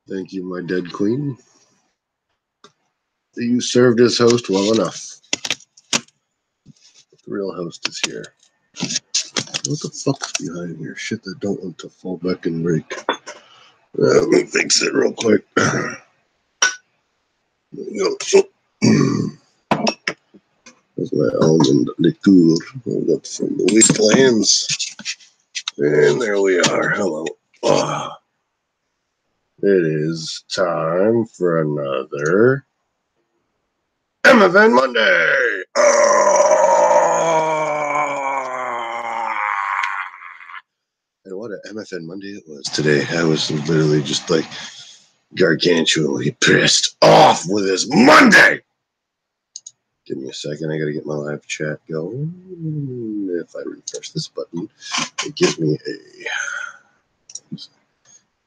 Thank you, my dead queen. You served as host well enough. The real host is here. What the fuck's behind here? Shit that don't want to fall back and break. Let me fix it real quick. There we go. That's my almond liqueur I got from the wastelands. And there we are. Hello. It is time for another MFn Monday. And what an MFN Monday it was today. I was literally just like gargantuanly pissed off with this Monday. Give me a second. I got to get my live chat going. If I refresh this button, it gives me a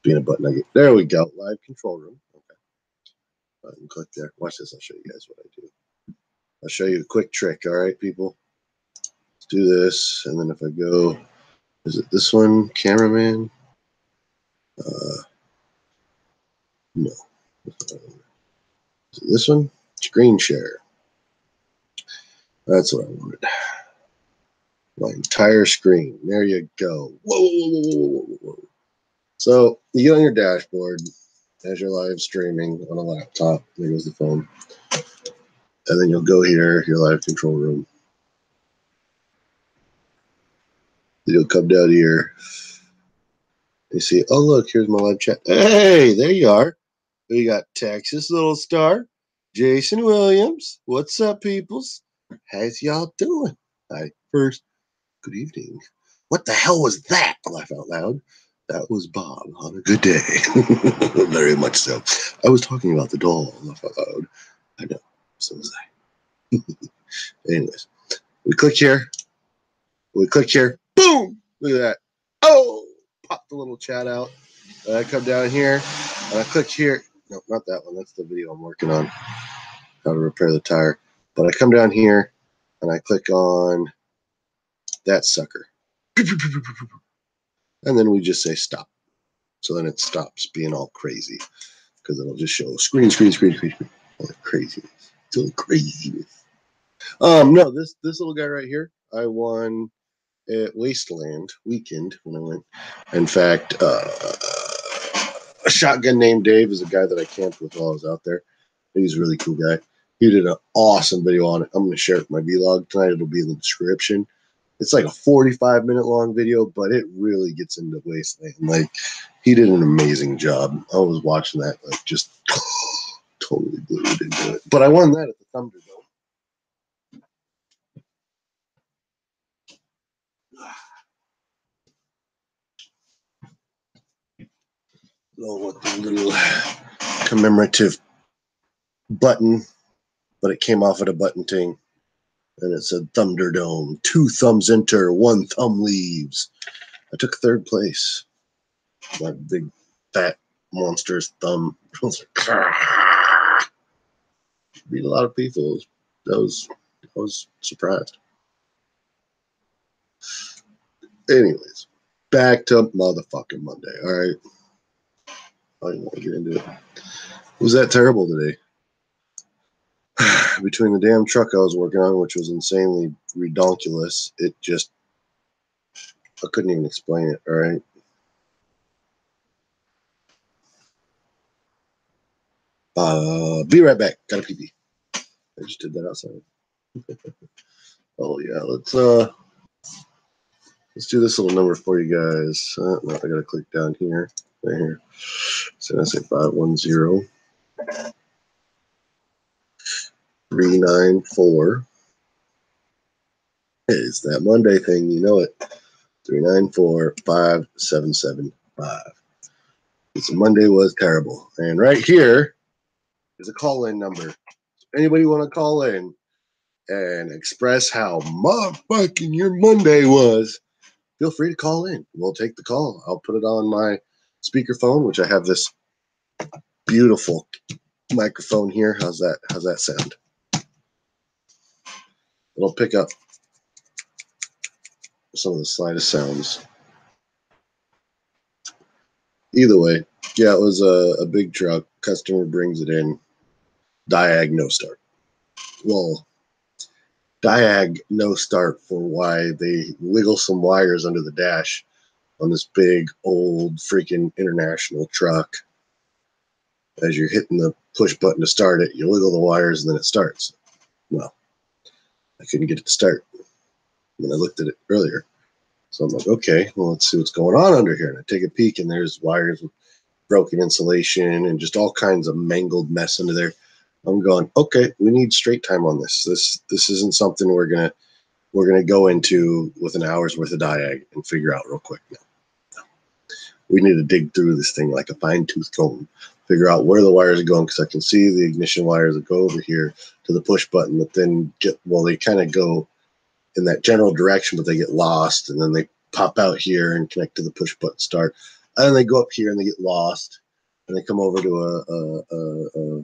being a button. There we go. Live control room. Okay. Button, click there. Watch this. I'll show you guys what I do. I'll show you a quick trick. All right, people. Let's do this, and then if I go, is it this one, cameraman? No. Is it this one? Screen share. That's what I wanted. My entire screen. There you go. Whoa, whoa, whoa, whoa, whoa, whoa, whoa. So you get on your dashboard as you're live streaming on a laptop. There goes the phone. And then you'll go here, your live control room. Then you'll come down here. You see, oh, look, here's my live chat. Hey, there you are. We got Texas Little Star, Jason Williams. What's up, peoples? How's y'all doing? Hi, first, good evening. What the hell was that? Laugh out loud. That was Bob on a good day. Very much so. I was talking about the doll. Laugh out loud. I know. So was I. Anyways, we click here. We click here. Boom! Look at that. Oh! Pop the little chat out. And I come down here and I click here. No, not that one. That's the video I'm working on. How to repair the tire. But I come down here and I click on that sucker. And then we just say stop. So then it stops being all crazy. Because it'll just show screen. All the craziness. It's all craziness. No, this little guy right here, I won at Wasteland Weekend when I went. In fact, a shotgun named Dave is a guy that I camped with while I was out there. He's a really cool guy. He did an awesome video on it. I'm going to share it with my vlog tonight. It'll be in the description. It's like a 45-minute long video, but it really gets into Wasteland. Like, he did an amazing job. I was watching that, like, just totally glued into it. But I won that at the Thunderdome. With the little commemorative button, but it came off at a button ting. And it said Thunderdome. 2 thumbs enter, 1 thumb leaves. I took 3rd place. My big, fat, monstrous thumb. Beat a lot of people. I was surprised. Anyways, back to motherfucking Monday. All right. I don't want to get into it. It was that terrible today. Between the damn truck I was working on, which was insanely redonkulous, it just, I couldn't even explain it, all right? Be right back. Gotta pee-pee. I just did that outside. Oh, yeah, let's do this little number for you guys. No, I gotta click down here, right here. So I say 510 394. It's that Monday thing, you know it. 394 5775. This Monday was terrible. And right here is a call-in number. Anybody want to call in and express how motherfucking your Monday was? Feel free to call in. We'll take the call. I'll put it on my speakerphone, which I have this beautiful microphone here. How's that sound? It'll pick up some of the slightest sounds. Either way, Yeah, it was a big truck. Customer brings it in. Diag no start. Well, Diag no start for why they wiggle some wires under the dash on this big old freaking international truck. As you're hitting the push button to start it, you wiggle the wires and then it starts. Well, I couldn't get it to start when I looked at it earlier. So I'm like, okay, well, let's see what's going on under here. And I take a peek and there's wires with broken insulation and just all kinds of mangled mess under there. I'm going, okay, we need straight time on this. This isn't something we're gonna go into with an hour's worth of diag and figure out real quick. No. We need to dig through this thing like a fine-tooth comb, figure out where the wires are going, because I can see the ignition wires that go over here to the push button, but then they kind of go in that general direction, but they get lost, and then they pop out here and connect to the push button start, and then they go up here and they get lost, and they come over to a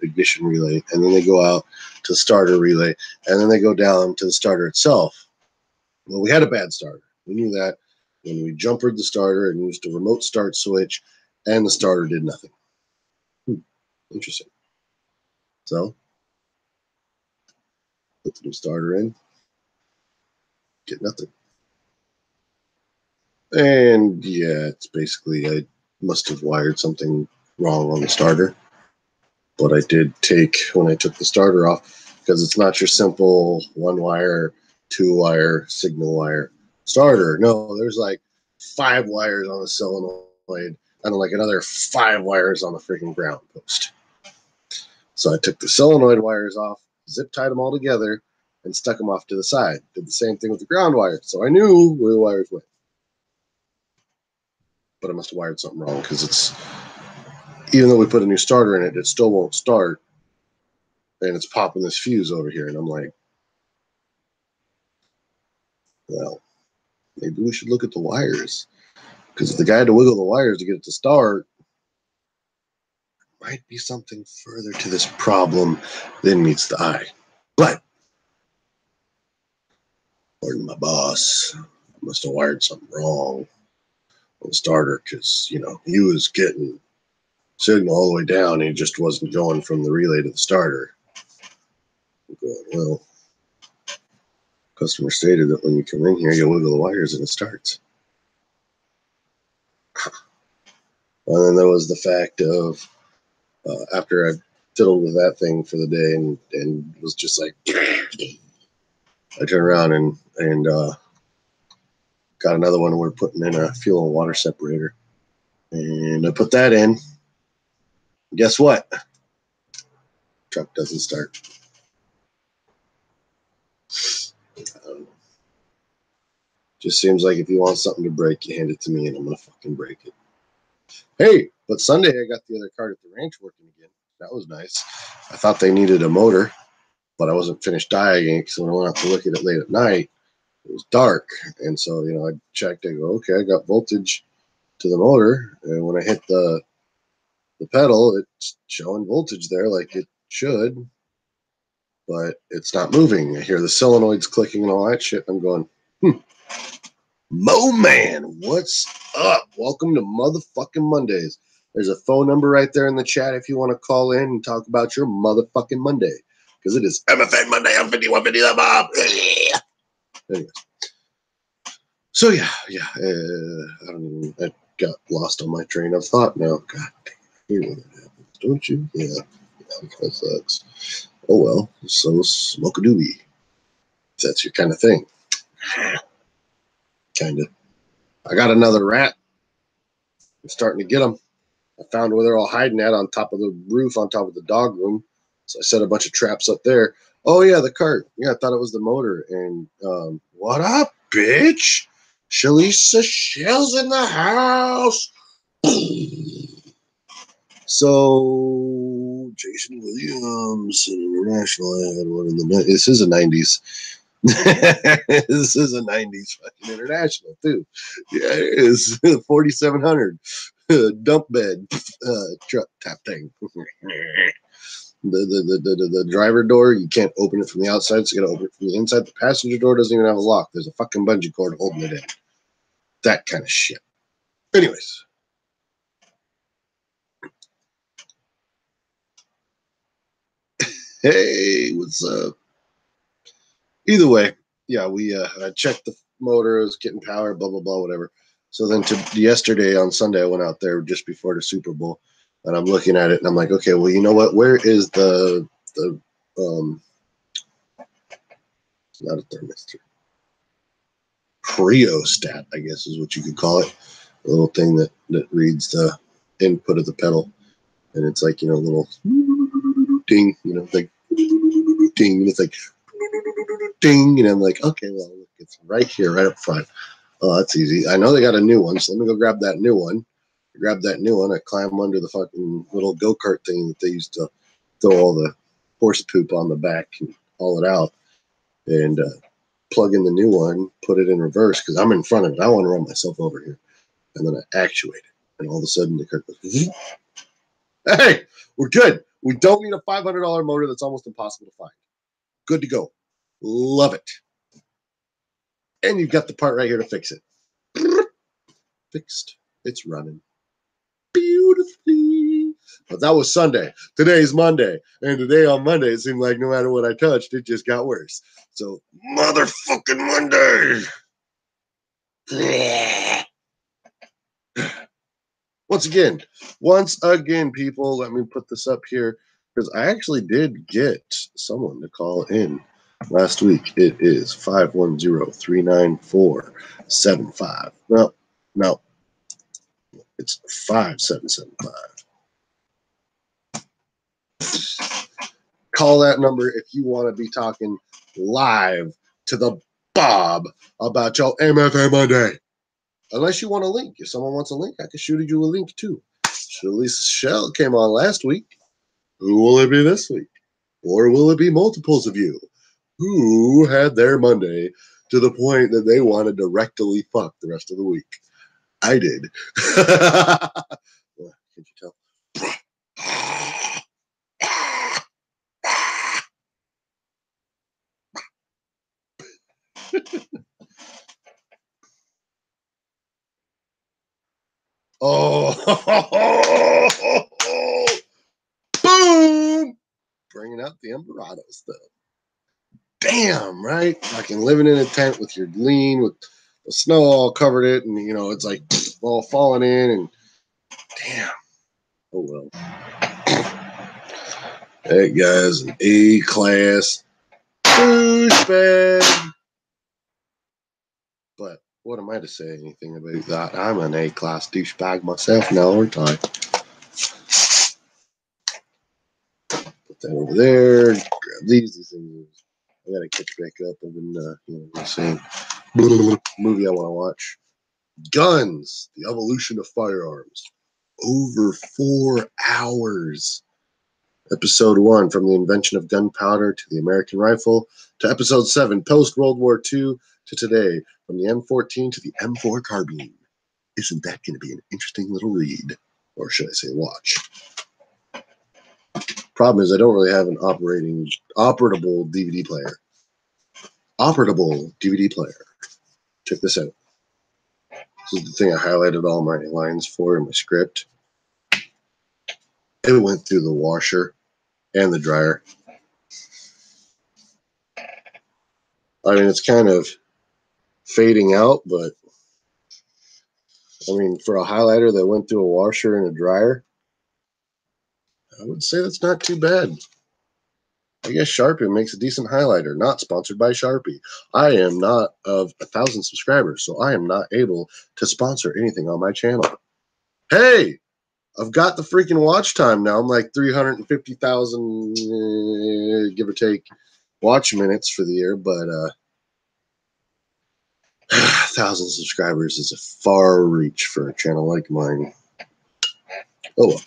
ignition relay, and then they go out to the starter relay, and then they go down to the starter itself. Well, we had a bad starter. We knew that when we jumpered the starter and used a remote start switch, and the starter did nothing. Interesting. So, put the new starter in, get nothing. And yeah, it's basically I must have wired something wrong on the starter. But I did take, when I took the starter off, because it's not your simple one wire, two wire, signal wire starter. No, there's like 5 wires on the solenoid and like another 5 wires on the freaking ground post. So I took the solenoid wires off, zip tied them all together, and stuck them off to the side. Did the same thing with the ground wire. So I knew where the wires went. But I must have wired something wrong, because it's, even though we put a new starter in it, it still won't start. And it's popping this fuse over here. And I'm like, well, maybe we should look at the wires. Because if the guy had to wiggle the wires to get it to start, might be something further to this problem than meets the eye. But, pardon my boss, I must have wired something wrong on the starter, because, he was getting signal all the way down and he just wasn't going from the relay to the starter. I'm going, well, customer stated that when you come in here, you wiggle the wires and it starts. And then there was the fact of, after I fiddled with that thing for the day and was just like, I turned around and got another one. We're putting in a fuel and water separator. And I put that in. Guess what? Truck doesn't start. Just seems like if you want something to break, you hand it to me and I'm going to fucking break it. Hey, but Sunday I got the other cart at the ranch working again. That was nice. I thought they needed a motor, but I wasn't finished diagging it, so when I went out to look at it late at night, it was dark. And so, I checked, I go, okay, I got voltage to the motor. And when I hit the pedal, it's showing voltage there like it should, but it's not moving. I hear the solenoids clicking and all that shit. I'm going, Mo man, what's up? Welcome to motherfucking Mondays. There's a phone number right there in the chat if you want to call in and talk about your motherfucking Monday. Because it is MFn Monday on 5150 the Bob. Anyways. So yeah. I got lost on my train of thought now. God damn, you know that happens, don't you? Yeah, that sucks. Oh well, so smoke a doobie. If that's your kind of thing. Kinda. I got another rat. I'm starting to get them. I found where they're all hiding at on top of the roof, on top of the dog room. So I set a bunch of traps up there. Oh yeah, the cart. Yeah, I thought it was the motor. And what up, bitch? Shalisa Shell's in the house. So Jason Williams, an international. I had one in the. This is a '90s. This is a '90s fucking international too. Yeah, it is 4700 dump bed truck type thing. The driver door, you can't open it from the outside, so you gotta open it from the inside. The passenger door doesn't even have a lock. There's a fucking bungee cord holding it in. That kind of shit. Anyways, Hey, what's up? Either way, yeah, we I checked the motor, it was getting power, blah blah blah, whatever. So then yesterday on Sunday, I went out there just before the Super Bowl, and I'm looking at it, and I'm like, okay, well, you know what? Where is the not a thermistor, cryostat, I guess is what you could call it, a little thing that reads the input of the pedal, and it's like, a little ding, like ding, and it's like ding, and I'm like, okay, well, look, it's right here, right up front. Oh, that's easy. I know they got a new one, so let me go grab that new one. Grab that new one. I climb under the fucking little go-kart thing that they used to throw all the horse poop on the back and haul it out, and plug in the new one, put it in reverse because I'm in front of it. I want to run myself over here, and then I actuate it, and all of a sudden the car goes, hey, we're good. We don't need a $500 motor that's almost impossible to find. Good to go. Love it. And you've got the part right here to fix it. Fixed. It's running beautifully. But that was Sunday. Today's Monday. And today on Monday, it seemed like no matter what I touched, it just got worse. So, motherfucking Monday. Once again, people, let me put this up here because I actually did get someone to call in last week. It is 510-394-75. No, it's 5775. Call that number if you want to be talking live to the Bob about your MFn Monday. Unless you want a link. If someone wants a link, I can shoot you a link too. Lisa Shell came on last week. Who will it be this week? Or will it be multiples of you? Who had their Monday to the point that they wanted to rectally fuck the rest of the week? I did. Well, can't you tell? Oh, boom! Bringing out the Emperado stuff. Damn, right? Fucking living in a tent with your lean, with the snow all covered it, and it's like all falling in, and damn. Oh well. That guy's an A-class douchebag. But what am I to say anything about that? I'm an A-class douchebag myself now, aren't I? Put that over there. Grab these things. I gotta catch back up. I've been, the same movie I want to watch. Guns: The Evolution of Firearms. Over 4 hours. Episode 1, From the Invention of Gunpowder to the American Rifle, to Episode 7, Post-World War II to today, from the M14 to the M4 carbine. Isn't that going to be an interesting little read? Or should I say watch? Problem is, I don't really have an operable DVD player. Operable DVD player. Check this out. This is the thing I highlighted all my lines for in my script. It went through the washer and the dryer. I mean, it's kind of fading out, but I mean, for a highlighter that went through a washer and a dryer, I would say that's not too bad. I guess Sharpie makes a decent highlighter. Not sponsored by Sharpie. I am not of 1,000 subscribers, so I am not able to sponsor anything on my channel. Hey, I've got the freaking watch time now. I'm like 350,000, give or take, watch minutes for the year, but 1,000 subscribers is a far reach for a channel like mine. Oh well.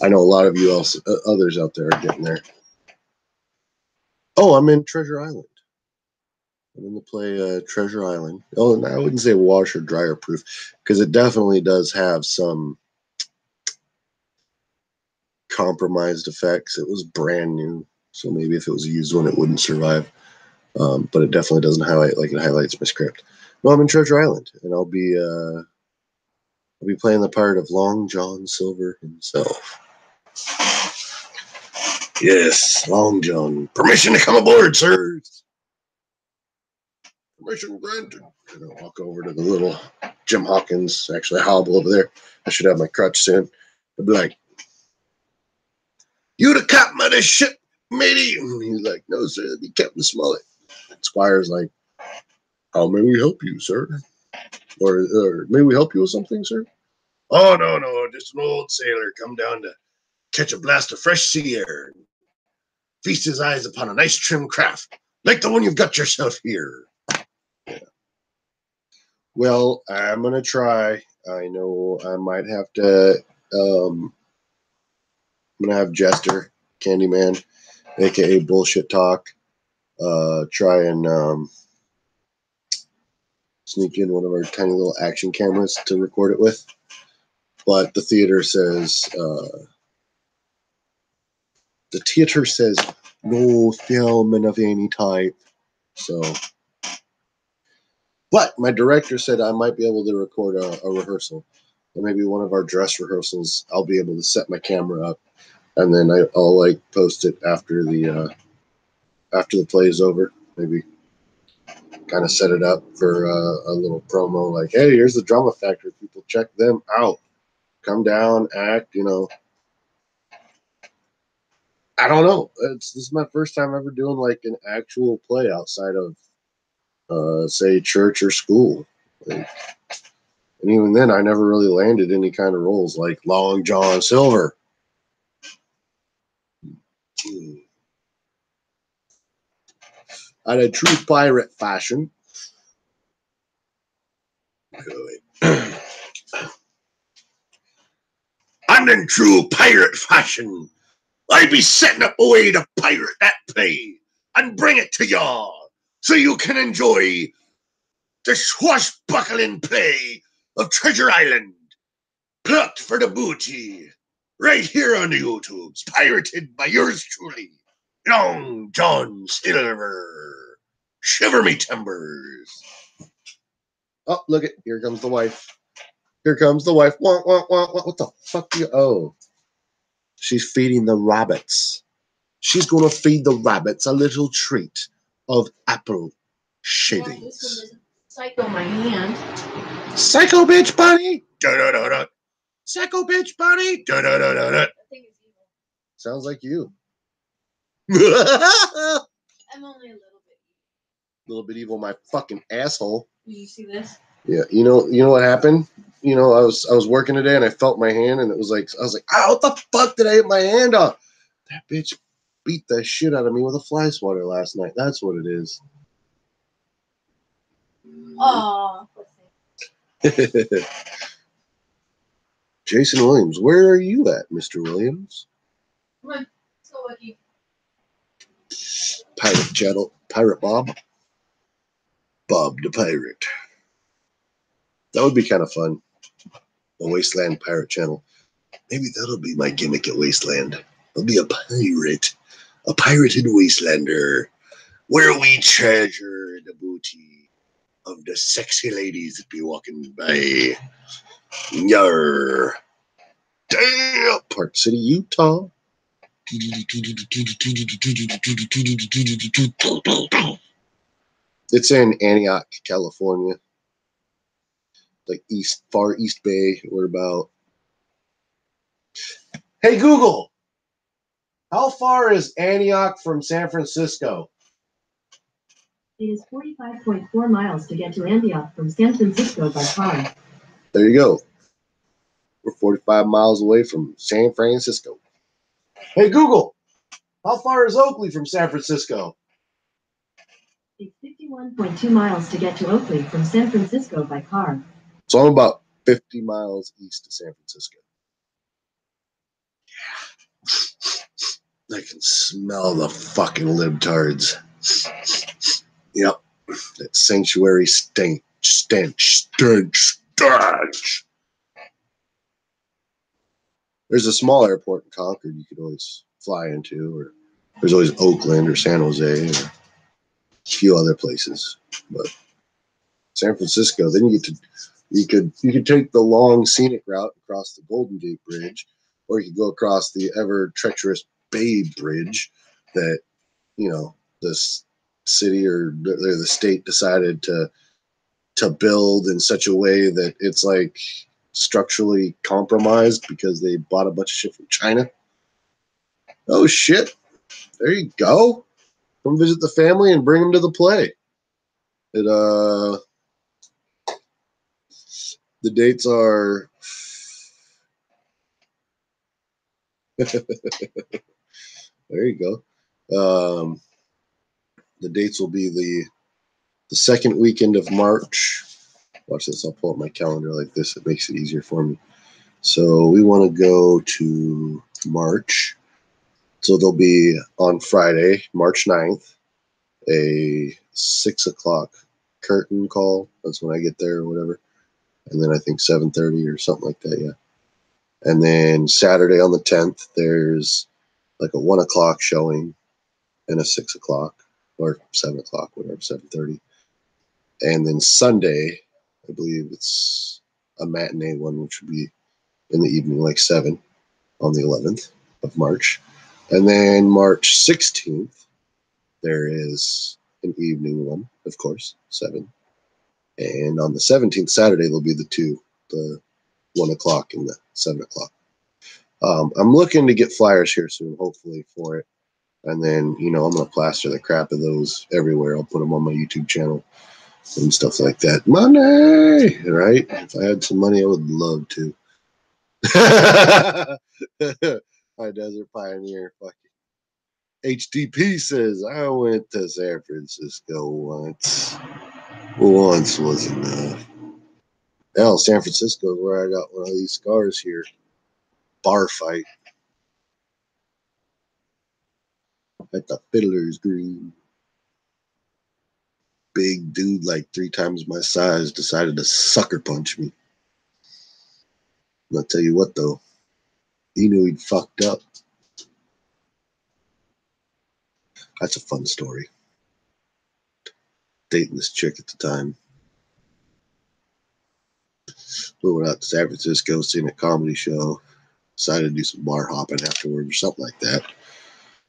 I know a lot of you others out there are getting there. Oh, I'm in Treasure Island. I'm going to play Treasure Island. Oh, and I wouldn't say wash or dryer proof because it definitely does have some compromised effects. It was brand new, so maybe if it was a used one, it wouldn't survive. But it definitely doesn't highlight like it highlights my script. No, I'm in Treasure Island, and I'll be playing the part of Long John Silver himself. Yes, Long John. Permission to come aboard, sir. Permission granted. And I'll walk over to the little Jim Hawkins, actually hobble over there. I should have my crutch soon. I'd be like, "You the captain of this ship, matey?" And he's like, "No, sir, that'd be Captain Smollett." And Squire's like, "How may we help you, sir? Or may we help you with something, sir?" "Oh, no, just an old sailor come down to catch a blast of fresh sea air and feast his eyes upon a nice trim craft, like the one you've got yourself here." Yeah. Well, I'm going to try. I know I might have to, I'm going to have Jester, Candyman, aka Bullshit Talk, try and sneak in one of our tiny little action cameras to record it with. But the theater says, no filming of any type. So, but my director said I might be able to record a rehearsal. Or maybe one of our dress rehearsals, I'll be able to set my camera up, and then I'll like post it after the play is over. Maybe kind of set it up for a little promo, like, "Hey, here's the Drama Factory. People, check them out. Come down, act." I don't know. This is my first time ever doing like an actual play outside of say church or school. Like, and even then, I never really landed any kind of roles like Long John Silver. In a true pirate fashion. And in true pirate fashion, I be setting up a way to pirate that play and bring it to y'all so you can enjoy the swashbuckling play of Treasure Island, plucked for the booty, right here on the YouTubes, pirated by yours truly, Long John Silver. Shiver me timbers. Oh, look it. Here comes the wife. Here comes the wife. Wah, wah, wah, wah. What the fuck do you... Oh. She's feeding the rabbits. She's going to feed the rabbits a little treat of apple shavings. Yeah, this one doesn't psycho my hand. Psycho bitch bunny. Da-da-da-da. Psycho bitch bunny. Da-da-da-da-da. That thing is evil. Sounds like you. I'm only a little bit evil. A little bit evil, my fucking asshole. Did you see this? Yeah, you know what happened? I was working today and I felt my hand and it was like, I was like, "Ah, what the fuck did I hit my hand on?" That bitch beat the shit out of me with a fly swatter last night. That's what it is. Aw. Jason Williams, where are you at, Mr. Williams? Come on, let's go, Lucky. Pirate channel, Pirate Bob. Bob the Pirate. That would be kind of fun. A Wasteland Pirate channel. Maybe that'll be my gimmick at Wasteland. I'll be a pirate. A pirated Wastelander. Where we treasure the booty of the sexy ladies that be walking by. Yarr. Damn. Park City, Utah. It's in Antioch, California. Like far East Bay. We're about. Hey, Google. How far is Antioch from San Francisco? It is 45.4 miles to get to Antioch from San Francisco by car. There you go. We're 45 miles away from San Francisco. Hey, Google. How far is Oakley from San Francisco? It's 51.2 miles to get to Oakley from San Francisco by car. So I'm about 50 miles east of San Francisco. Yeah. I can smell the fucking libtards. Yep. That sanctuary stench. There's a small airport in Concord you could always fly into, or there's always Oakland or San Jose or a few other places. But San Francisco, then you could take the long scenic route across the Golden Gate Bridge, or you could go across the ever treacherous Bay Bridge that, you know, this city or the state decided to build in such a way that it's like structurally compromised because they bought a bunch of shit from China. Oh shit. There you go. Come visit the family and bring them to the play. The dates are there you go. The dates will be the second weekend of March. Watch this. I'll pull up my calendar like this. It makes it easier for me. So we want to go to March. So there'll be on Friday, March 9th, a 6 o'clock curtain call. That's when I get there or whatever. And then I think 7:30 or something like that, yeah. And then Saturday on the 10th, there's like a 1 o'clock showing and a 6 o'clock or 7 o'clock, whatever, 7:30. And then Sunday, I believe it's a matinee one, which would be in the evening, like 7 on the 11th of March. And then March 16th, there is an evening one, of course, 7. And on the 17th, Saturday, there'll be the 1 o'clock and the 7 o'clock. I'm looking to get flyers here soon, hopefully, for it. And then, you know, I'm going to plaster the crap of those everywhere. I'll put them on my YouTube channel and stuff like that. Money, right? If I had some money, I would love to. My desert pioneer, fucking HDP says, I went to San Francisco once. Once was enough. Hell, San Francisco is where I got one of these scars here. Bar fight at the Fiddler's Green. Big dude, like 3 times my size, decided to sucker punch me. I'll tell you what, though. He knew he'd fucked up. That's a fun story. Dating this chick at the time. We went out to San Francisco, seen a comedy show, decided to do some bar hopping afterward or something like that.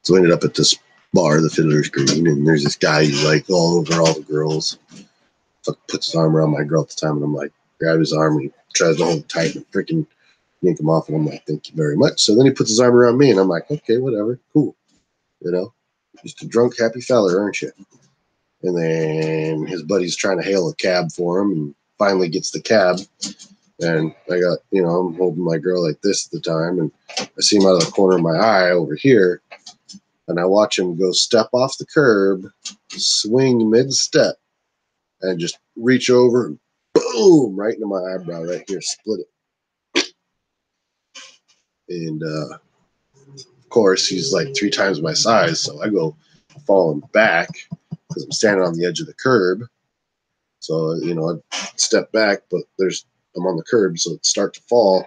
So we ended up at this bar, the Fiddler's Green, and there's this guy who's like all over all the girls. Puts his arm around my girl at the time, and I'm like, grab his arm, and he tries to hold him tight and freaking yank him off, and I'm like, thank you very much. So then he puts his arm around me, and I'm like, okay, whatever, cool. You know, just a drunk, happy fella, aren't you? And then his buddy's trying to hail a cab for him, and finally gets the cab. And I got, you know, I'm holding my girl like this at the time, and I see him out of the corner of my eye over here, and I watch him go step off the curb, swing mid-step, and just reach over and boom, right into my eyebrow right here, split it. And of course, he's like 3 times my size, so I go falling back because I'm standing on the edge of the curb. So, you know, I step back, but I'm on the curb, so it start to fall.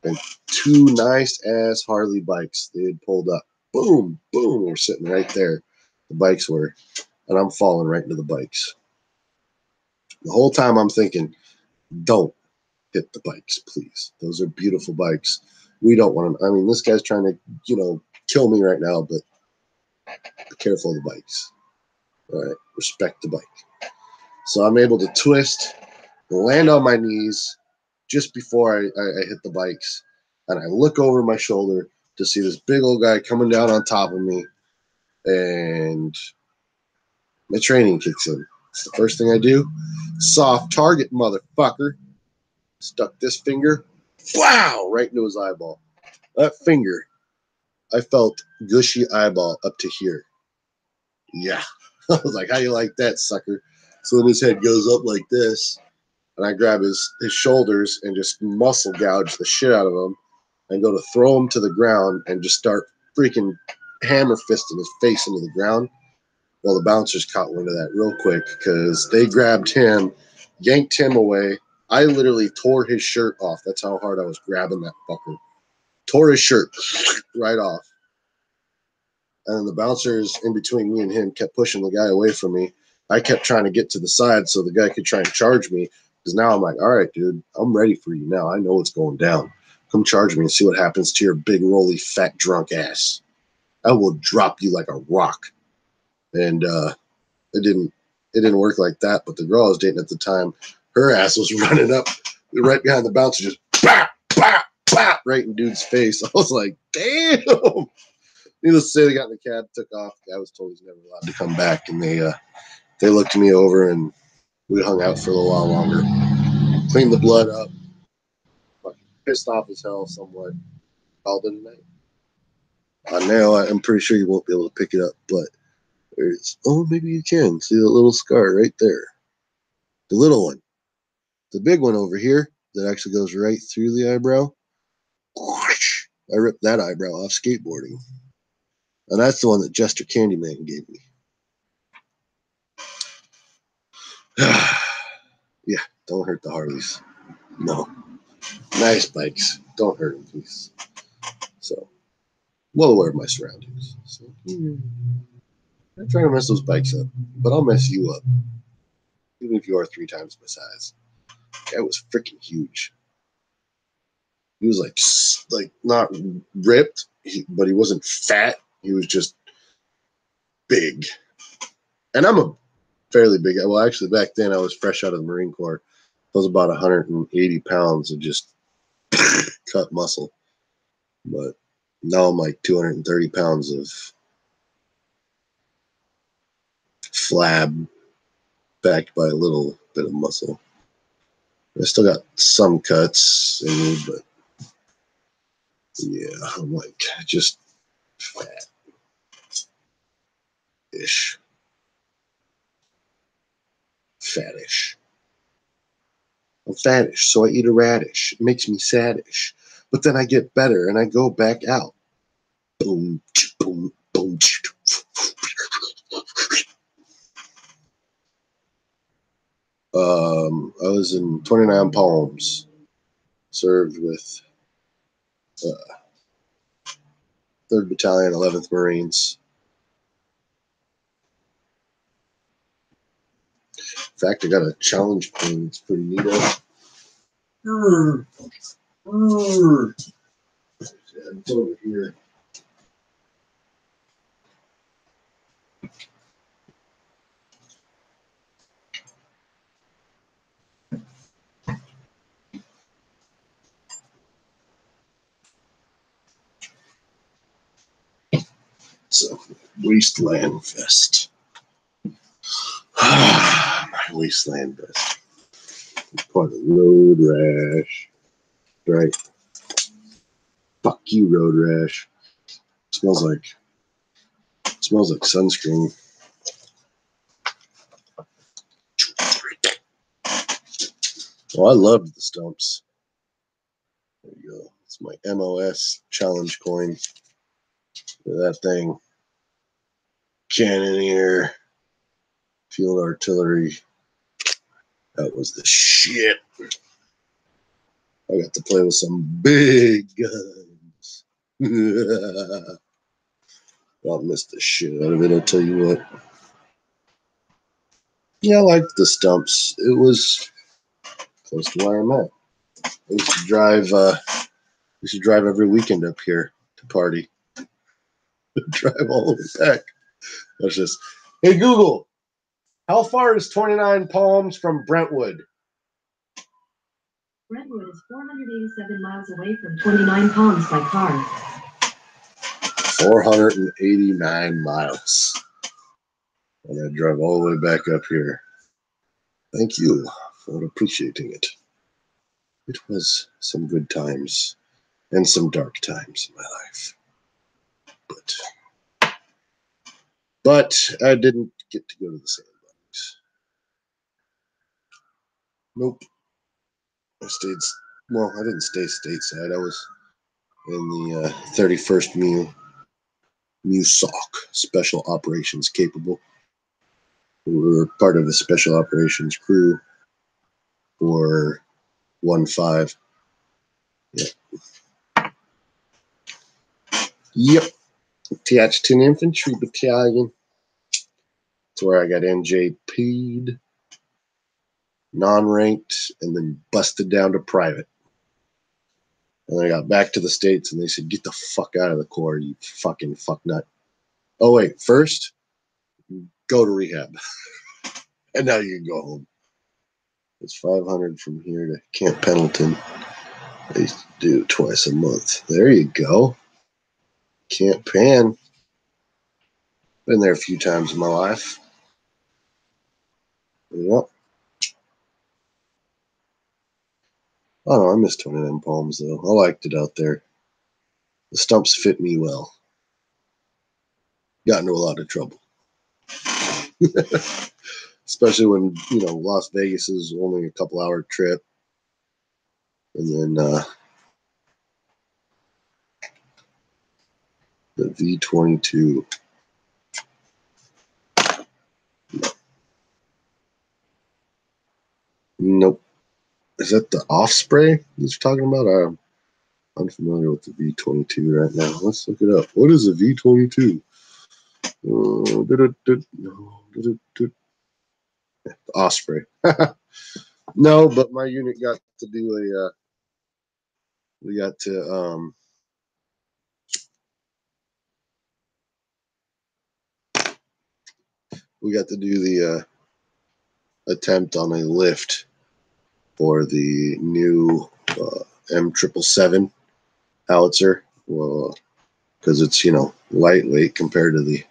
And 2 nice-ass Harley bikes, they had pulled up. Boom, boom, we're sitting right there. The bikes were, and I'm falling right into the bikes. The whole time I'm thinking, don't hit the bikes, please. Those are beautiful bikes. We don't want to, I mean, this guy's trying to, you know, kill me right now, but be careful of the bikes. All right, respect the bike. So I'm able to twist, land on my knees just before I hit the bikes. And I look over my shoulder to see this big old guy coming down on top of me. And my training kicks in. It's the first thing I do. Soft target, motherfucker. Stuck this finger, wow, right into his eyeball. That finger, I felt gushy eyeball up to here. Yeah. I was like, how you like that, sucker? So then his head goes up like this, and I grab his shoulders and just muscle gouge the shit out of him and go to throw him to the ground and just start freaking hammer fisting his face into the ground. Well, the bouncers caught wind of that real quick because they grabbed him, yanked him away. I literally tore his shirt off. That's how hard I was grabbing that fucker. Tore his shirt right off. And then the bouncers in between me and him kept pushing the guy away from me. I kept trying to get to the side so the guy could try and charge me. Because now I'm like, all right, dude, I'm ready for you now. I know what's going down. Come charge me and see what happens to your big, rolly, fat, drunk ass. I will drop you like a rock. And it didn't work like that. But the girl I was dating at the time, her ass was running up right behind the bouncer, just bah, bah, bah, right in dude's face. I was like, damn. Needless to say, they got in the cab, took off. I was told he's never allowed to come back, and they looked me over, and we hung out for a little while longer. Cleaned the blood up. Fucking pissed off as hell somewhat. Called it a night. Now I'm pretty sure you won't be able to pick it up, but there's, oh, maybe you can. See the little scar right there. The little one. The big one over here that actually goes right through the eyebrow. I ripped that eyebrow off skateboarding. And that's the one that Jester Candyman gave me. Yeah, don't hurt the Harleys. No. Nice bikes. Don't hurt them, please. So, well aware of my surroundings. So, I'm trying to mess those bikes up, but I'll mess you up. Even if you are 3 times my size. That guy was freaking huge. He was like not ripped, but he wasn't fat. He was just big. And I'm a fairly big guy. Well, actually, back then I was fresh out of the Marine Corps. I was about 180 pounds of just cut muscle. But now I'm like 230 pounds of flab backed by a little bit of muscle. I still got some cuts in me, but yeah, I'm like just fat-ish. Fattish. I'm fattish, so I eat a radish. It makes me saddish. But then I get better and I go back out. Boom, boom, boom. I was in 29 Palms, served with 3rd Battalion, 11th Marines. In fact, I got a challenge coin. It's pretty neat. It's over here. So, Wasteland Fest. My Wasteland Fest. Part of Road Rash. Right. Fuck you, Road Rash. Smells like sunscreen. Oh, I loved the stumps. There you go. It's my MOS challenge coin. That thing. Cannoneer. Field artillery. That was the shit. I got to play with some big guns. I'll miss the shit out of it, I'll tell you what. Yeah, I liked the stumps. It was close to where I'm at. I used to drive every weekend up here to party. Drive all the way back. That's just, hey Google, how far is 29 Palms from Brentwood? Brentwood is 487 miles away from 29 Palms by car. 489 miles. And I drive all the way back up here. Thank you for appreciating it. It was some good times and some dark times in my life. But I didn't get to go to the sandbox. Nope. I didn't stay stateside. I was in the 31st MUSOC, Special Operations Capable. We were part of the Special Operations crew for 1-5. Yep. Attached to an infantry battalion. That's where I got NJP'd, non-ranked, and then busted down to private. And then I got back to the States, and they said, get the fuck out of the Corps, you fucking fucknut. Oh, wait. First, go to rehab. And now you can go home. It's 500 from here to Camp Pendleton. They do twice a month. There you go. Camp Pan. Been there a few times in my life. Yep. Oh, I miss 29 Palms, though. I liked it out there. The stumps fit me well. Got into a lot of trouble. Especially when, Las Vegas is only a couple-hour trip. And then the V22. Nope. Is that the off spray he's talking about? I'm unfamiliar with the V22 right now. Let's look it up. What is a V22? Osprey. No, but my unit got to do we got to do the attempt on a lift for the new M777 howitzer. Well, because it's lightweight compared to the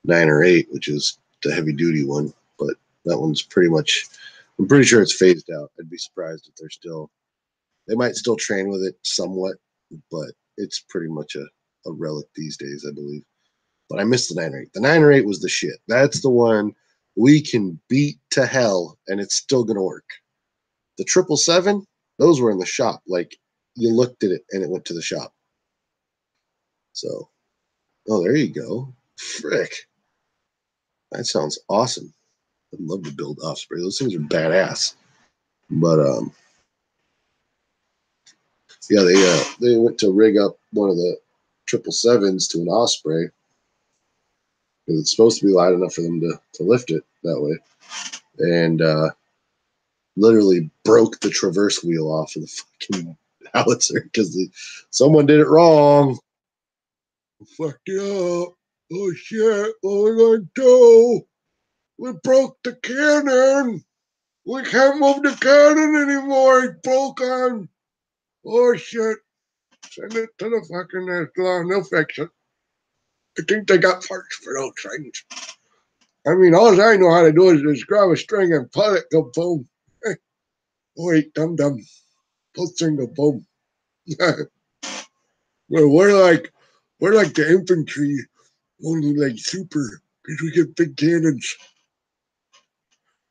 9 or 8, which is the heavy duty one. But that one's pretty much. I'm pretty sure it's phased out. I'd be surprised if they might still train with it somewhat, but it's pretty much a relic these days, I believe. But I missed the 9 or 8. The 9 or 8 was the shit. That's the one we can beat to hell, and it's still going to work. The 777, those were in the shop. Like, you looked at it, and it went to the shop. So, oh, there you go. Frick. That sounds awesome. I'd love to build Osprey. Those things are badass. But, yeah, they went to rig up one of the 777s to an Osprey because it's supposed to be light enough for them to lift it that way. And literally broke the traverse wheel off of the fucking howitzer because someone did it wrong. Fucked it up. Oh shit, what are we going to do? We broke the cannon. We can't move the cannon anymore. It's broken. Oh shit. Send it to the fucking Islam. They'll fix it. I think they got parts for those things. I mean, all I know how to do is just grab a string and pull it, go boom. Hey, wait, dum-dum. Pull string, go boom. Well, we're like the infantry, only like super, because we get big cannons.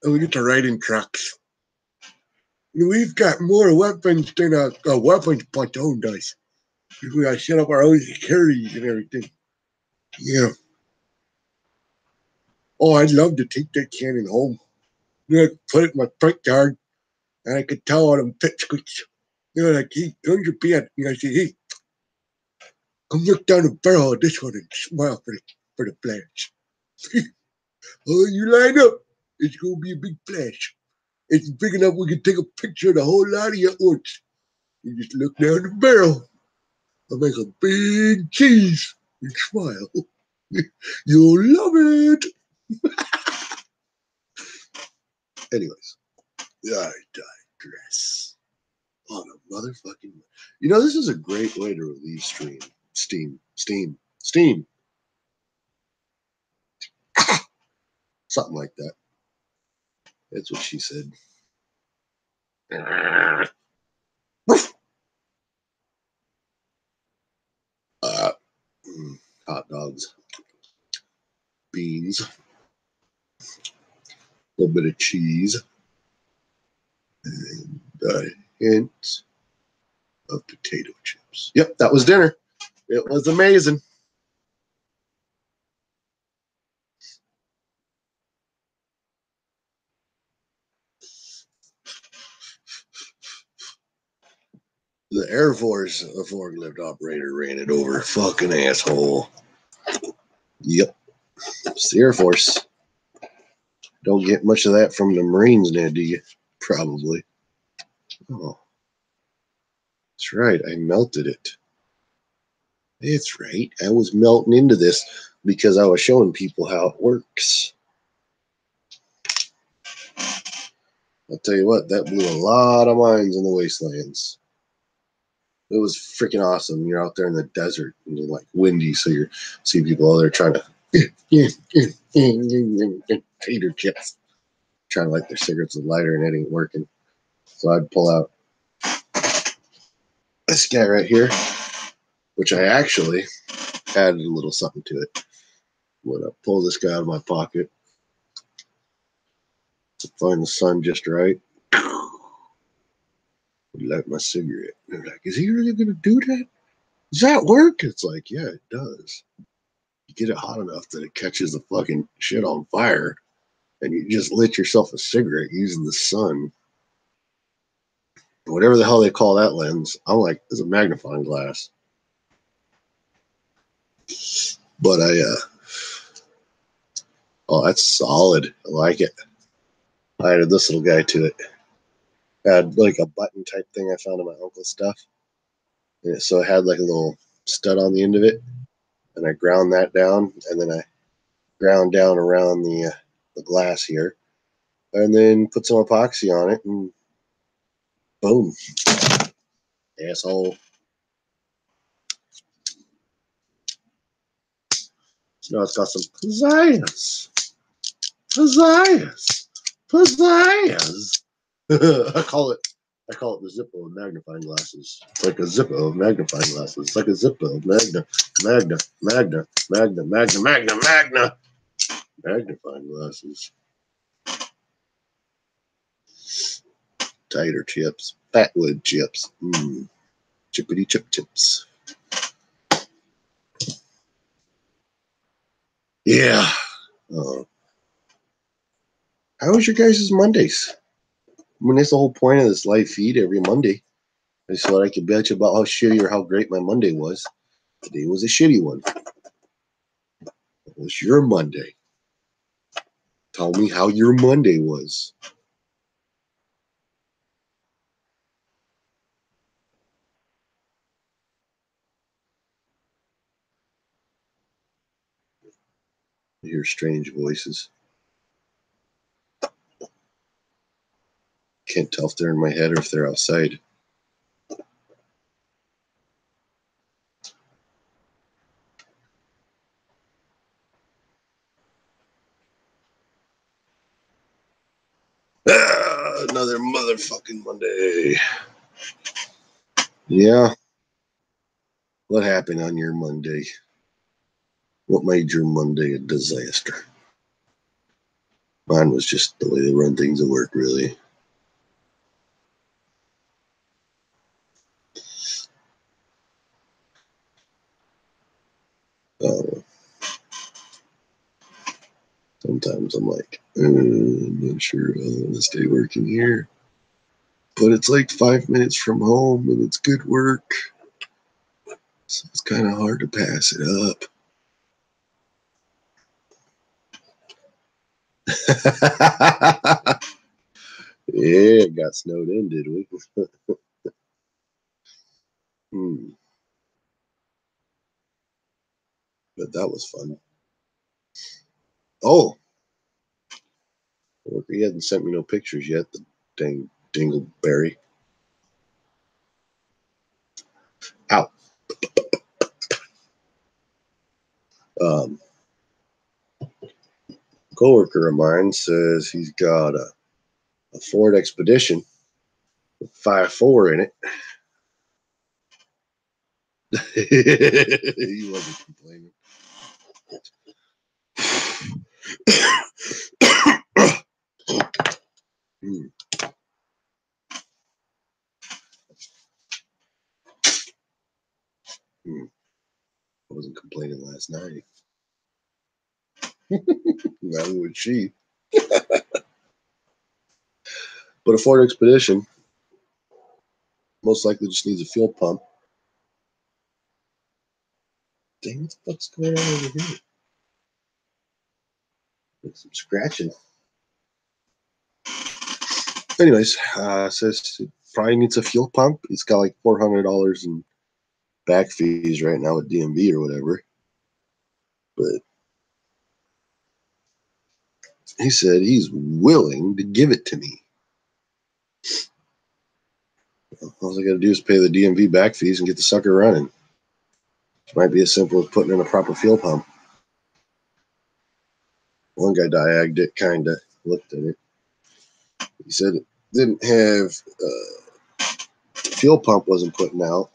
And we get to ride in trucks. We've got more weapons than a weapons platoon does. We got to set up our own securities and everything. Yeah. Oh, I'd love to take that cannon home. Put it in my front yard, and I could tell all them pipsqueaks. Like, hey, guns are bad. I say, hey, come look down the barrel of this one and smile for the flash. Oh, you line up. It's going to be a big flash. It's big enough we can take a picture of the whole lot of you at once. You just look down the barrel. I'll make a big cheese and smile. You'll love it. Anyways, I digress. On a motherfucking. This is a great way to relieve steam. Something like that. That's what she said. Hot dogs, beans, a little bit of cheese, and a hint of potato chips. Yep, that was dinner. It was amazing. The Air Force, a forklift operator, ran it over. Fucking asshole. Yep, it's the Air Force. Don't get much of that from the Marines now, do you? Probably. Oh, that's right. I melted it. That's right. I was melting into this because I was showing people how it works. I'll tell you what, that blew a lot of minds in the wastelands. It was freaking awesome. You're out there in the desert and you're like windy, so you see people out there trying to tater chips, trying to light their cigarettes with a lighter, and it ain't working. So I'd pull out this guy right here, which I actually added a little something to it. I'm gonna pull this guy out of my pocket to find the sun just right. Light my cigarette. They're like, is he really gonna do that? Does that work? It's like, yeah, it does. You get it hot enough that it catches the fucking shit on fire, and you just lit yourself a cigarette using the sun. Whatever the hell they call that lens, I'm like, it's a magnifying glass. But oh, that's solid. I like it. I added this little guy to it. I had like a button type thing I found in my uncle's stuff. And so it had like a little stud on the end of it, and I ground that down, and then I ground down around the glass here, and then put some epoxy on it, and boom, asshole. So now it's got some pizzazz, pizzazz, pizzazz. I call it the Zippo of magnifying glasses. It's like a Zippo of magnifying glasses. It's like a Zippo of magna, magnifying glasses. Tighter chips, fatwood chips, chippity chip chips. Yeah. How was your guys' Mondays? I mean, that's the whole point of this live feed every Monday. Is so that I can bitch about how shitty or how great my Monday was. Today was a shitty one. It was your Monday. Tell me how your Monday was. I hear strange voices. Can't tell if they're in my head or if they're outside. Another motherfucking Monday. Yeah. What happened on your Monday? What made your Monday a disaster? Mine was just the way they run things at work, really. Sometimes I'm like, I'm not sure I want to stay working here. But it's like 5 minutes from home and it's good work. So it's kind of hard to pass it up. Yeah, it got snowed in, did we? But that was fun. Oh, he hasn't sent me no pictures yet, the dang dingleberry. Ow. Coworker of mine says he's got a Ford Expedition with 5.4 in it. He wasn't complaining. I wasn't complaining last night. Neither would she. But a Ford Expedition most likely just needs a fuel pump. Dang, what the fuck's going on over here? Like some scratching. Anyways, says it probably needs a fuel pump. It's got like $400 in back fees right now with DMV or whatever. But he said he's willing to give it to me. All I got to do is pay the DMV back fees and get the sucker running. It might be as simple as putting in a proper fuel pump. One guy diagged it, kind of looked at it. He said it didn't have fuel pump wasn't putting out,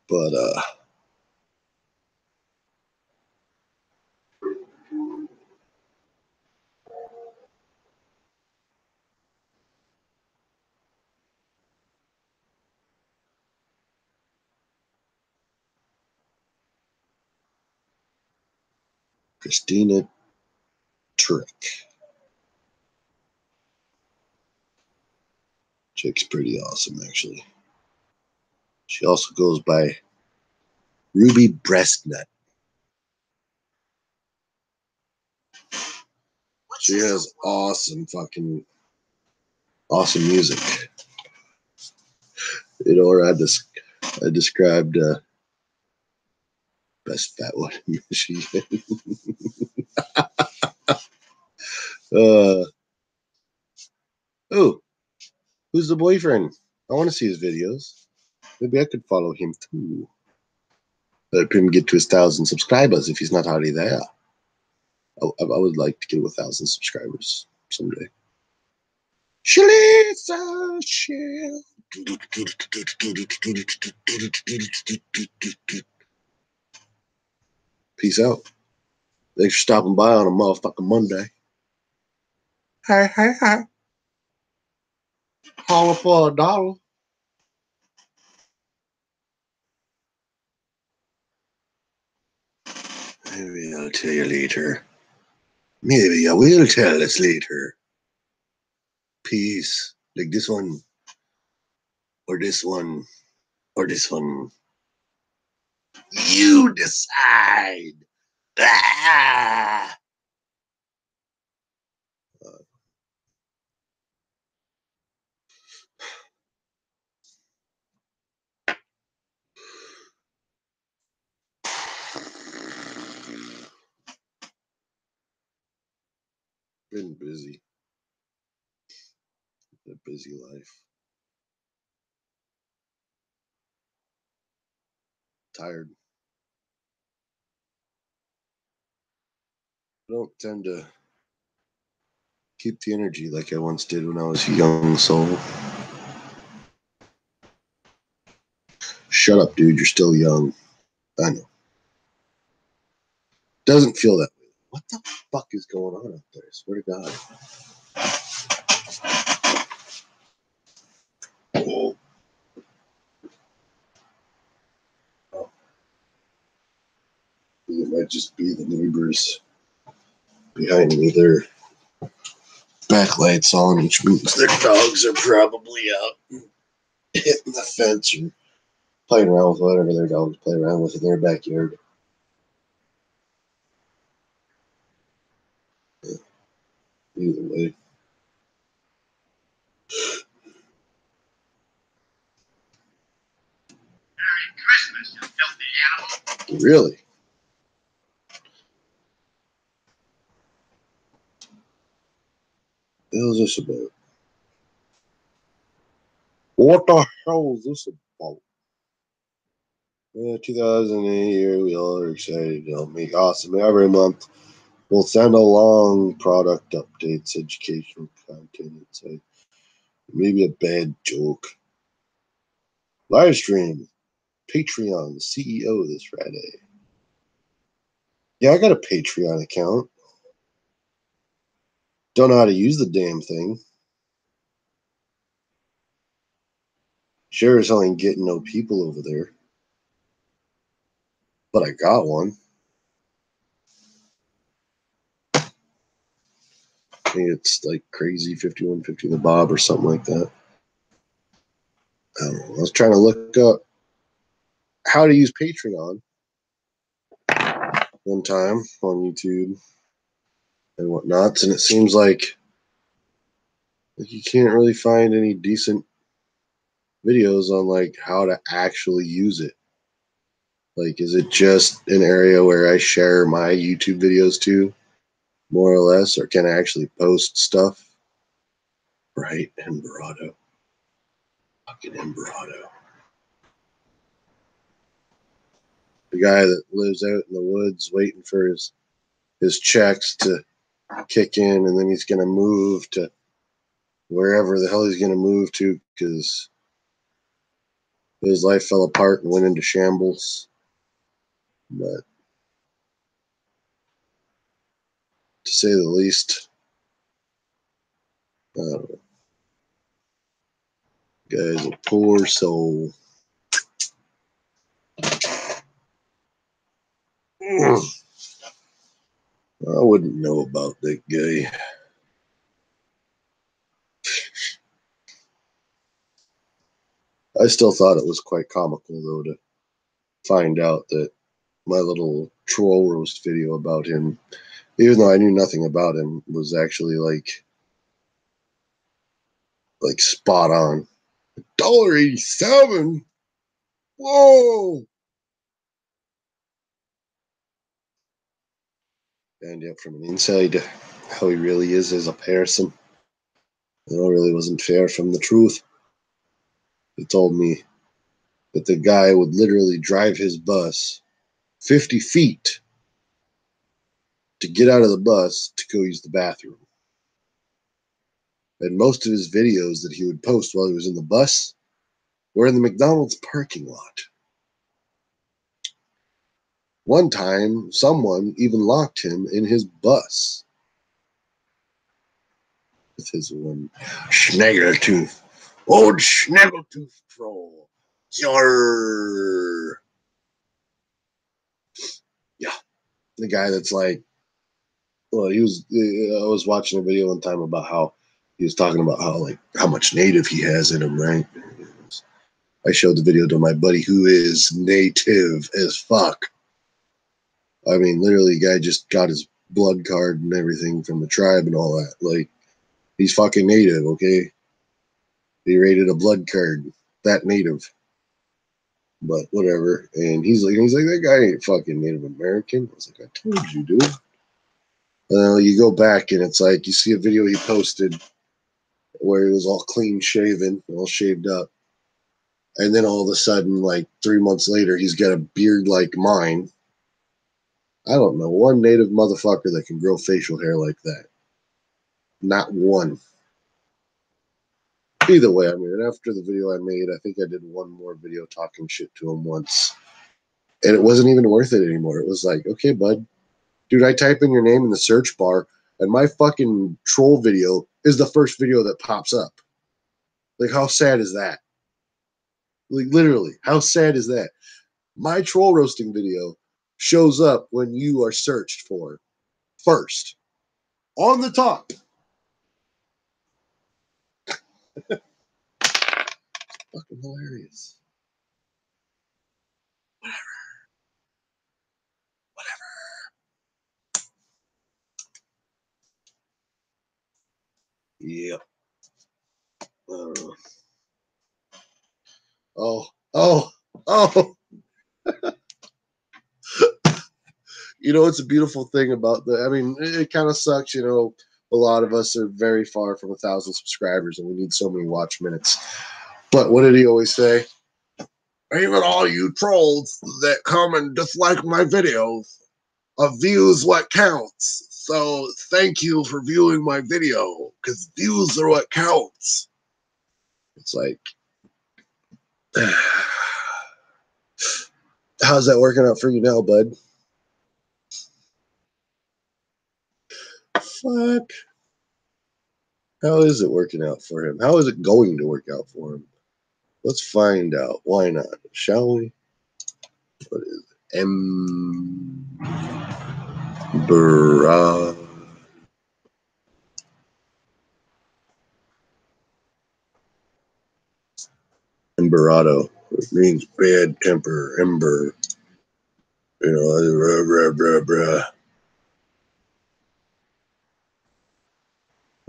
but Christina Trick. Chick's pretty awesome, actually. She also goes by Ruby Breastnut. She has awesome music. You know, or I described best fat one in Michigan. Oh, who's the boyfriend? I want to see his videos. Maybe I could follow him too. Let him get to his 1,000 subscribers if he's not already there. I would like to get 1,000 subscribers someday. Peace out. Thanks for stopping by on a motherfucking Monday. Hi. Holler for $1. Maybe I'll tell you later. Maybe I will tell us later. Peace. Like this one. Or this one. Or this one. You decide. Ah! Been busy. A busy life. Tired. I don't tend to keep the energy like I once did when I was a young soul. Shut up, dude. You're still young. I know. Doesn't feel that way. What the fuck is going on up there? I swear to God. Oh. It might just be the neighbors behind me. Their backlights on, which means their dogs are probably out hitting the fence or playing around with whatever their dogs play around with in their backyard. Yeah. Either way. Merry Christmas, you filthy animal. Really? What the hell is this about? What the hell is this about? Yeah, 2008 year, we all are excited. It'll make awesome every month. We'll send along product updates, educational content, insight, maybe a bad joke. Live stream, Patreon, CEO this Friday. Yeah, I got a Patreon account. Don't know how to use the damn thing. Sure as hell ain't getting no people over there. But I got one. I think it's like crazy 5150 the Bob or something like that. I don't know. I was trying to look up how to use Patreon one time on YouTube and whatnots, and it seems like you can't really find any decent videos on like how to actually use it. Like, is it just an area where I share my YouTube videos to, more or less, or can I actually post stuff? Right, Embarado. Fucking Embarado. The guy that lives out in the woods waiting for his checks to kick in, and then he's gonna move to wherever the hell he's gonna move to because his life fell apart and went into shambles. But to say the least, I don't know. Guy's a poor soul. I wouldn't know about that guy. I still thought it was quite comical, though, to find out that my little troll roast video about him, even though I knew nothing about him, was actually like spot on. $1.87. Whoa! And yet, from an inside, how he really is as a person, really wasn't fair from the truth. He told me that the guy would literally drive his bus 50 feet to get out of the bus to go use the bathroom. And most of his videos that he would post while he was in the bus were in the McDonald's parking lot. One time, someone even locked him in his bus with his one Snaggletooth. Old Snaggletooth troll. Yarr. Yeah. The guy that's like, well, I was watching a video one time about how he was talking about how much native he has in him, right? I showed the video to my buddy who is native as fuck. I mean, literally, the guy just got his blood card and everything from the tribe and all that. Like, he's fucking native, okay? He rated a blood card that native. But whatever. And he's like, that guy ain't fucking Native American. I was like, I told you, dude. You go back and it's like you see a video he posted where he was all clean shaven, all shaved up. And then all of a sudden, like 3 months later, he's got a beard like mine. I don't know one native motherfucker that can grow facial hair like that. Not one. Either way, I mean, after the video I made, I think I did one more video talking shit to him once. And it wasn't even worth it anymore. It was like, okay, bud. Dude, I type in your name in the search bar, and my fucking troll video is the first video that pops up. Like, how sad is that? Like, literally, how sad is that? My troll roasting video shows up when you are searched for first. On the top. Fucking hilarious. Yep. Oh, oh, oh. It's a beautiful thing about I mean, it kind of sucks, a lot of us are very far from 1,000 subscribers and we need so many watch minutes. But what did he always say? Even all you trolls that come and dislike my videos, a view's what counts. So thank you for viewing my video, because views are what counts. It's like, how's that working out for you now, bud? Fuck. How is it working out for him? How is it going to work out for him? Let's find out. Why not? Shall we? What is it? Embarado. It means bad temper. Ember. Blah, blah, blah.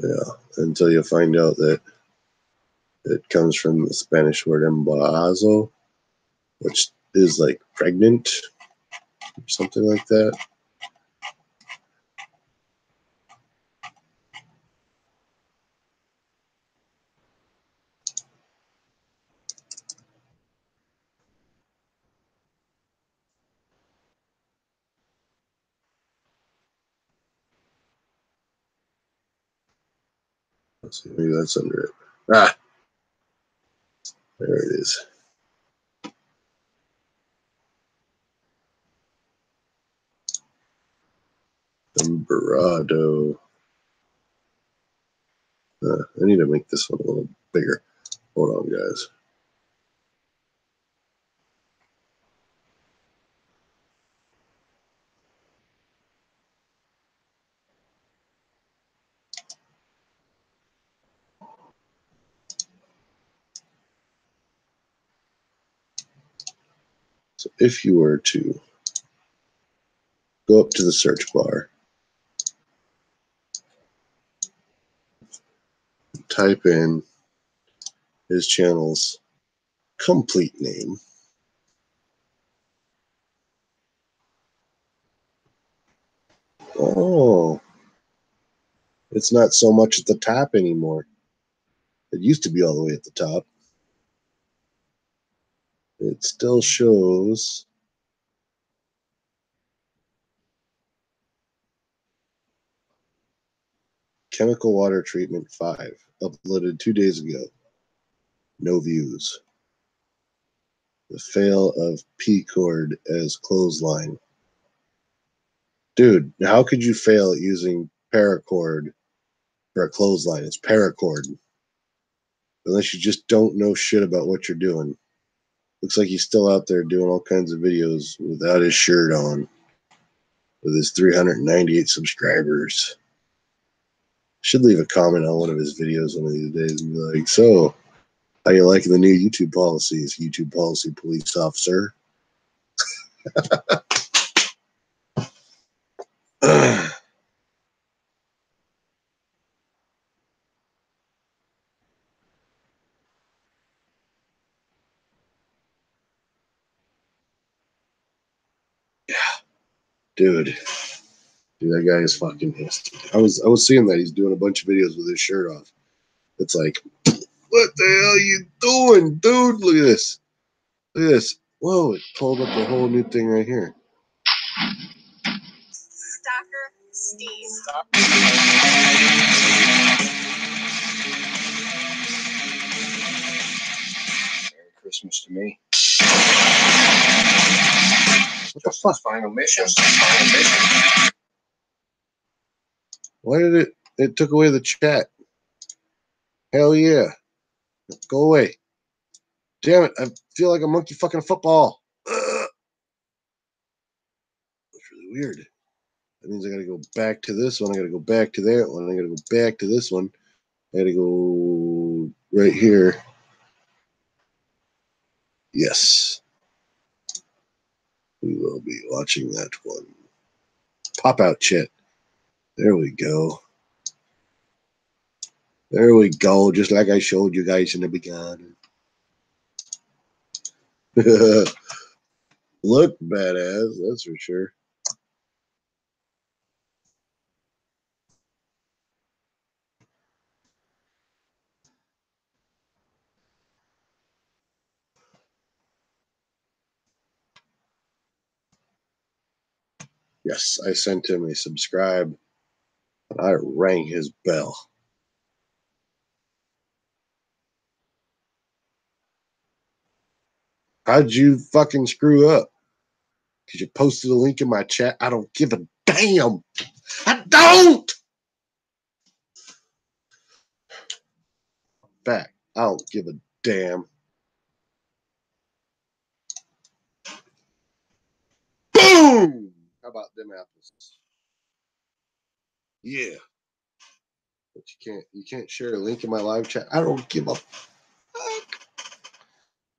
Yeah, until you find out that It comes from the Spanish word embarazo, which is like pregnant or something like that. Let's see, maybe that's under it. Ah, there it is. Embarado. I need to make this one a little bigger. Hold on, guys. So if you were to go up to the search bar, type in his channel's complete name. Oh, it's not so much at the top anymore. It used to be all the way at the top. It still shows chemical water treatment 5, uploaded 2 days ago. No views. The fail of P cord as clothesline. Dude, how could you fail at using paracord for a clothesline? It's paracord. Unless you just don't know shit about what you're doing. Looks like he's still out there doing all kinds of videos without his shirt on. With his 398 subscribers. Should leave a comment on one of his videos one of these days and be like, so, how you liking the new YouTube policies, YouTube policy police officer? Dude, that guy is fucking nasty. I was seeing that he's doing a bunch of videos with his shirt off. It's like, what the hell are you doing, dude? Look at this. Look at this. Whoa, it pulled up a whole new thing right here. Stalker Steve. Merry Christmas to me. What the fuck? Final mission. Final mission. Why did it took away the chat? Hell yeah. Go away. Damn it, I feel like a monkey fucking football. Ugh. That's really weird. That means I gotta go back to this one. I gotta go back to that one. I gotta go back to this one. I gotta go right here. Yes. We will be watching that one. Pop out chat. There we go. There we go. Just like I showed you guys in the beginning. Look badass, that's for sure. Yes, I sent him a subscribe and I rang his bell. How'd you fucking screw up? Because you posted a link in my chat. I don't give a damn. I don't! Fact, I don't give a damn. Boom! How about them apples? Yeah. But you can't share a link in my live chat. I don't give a fuck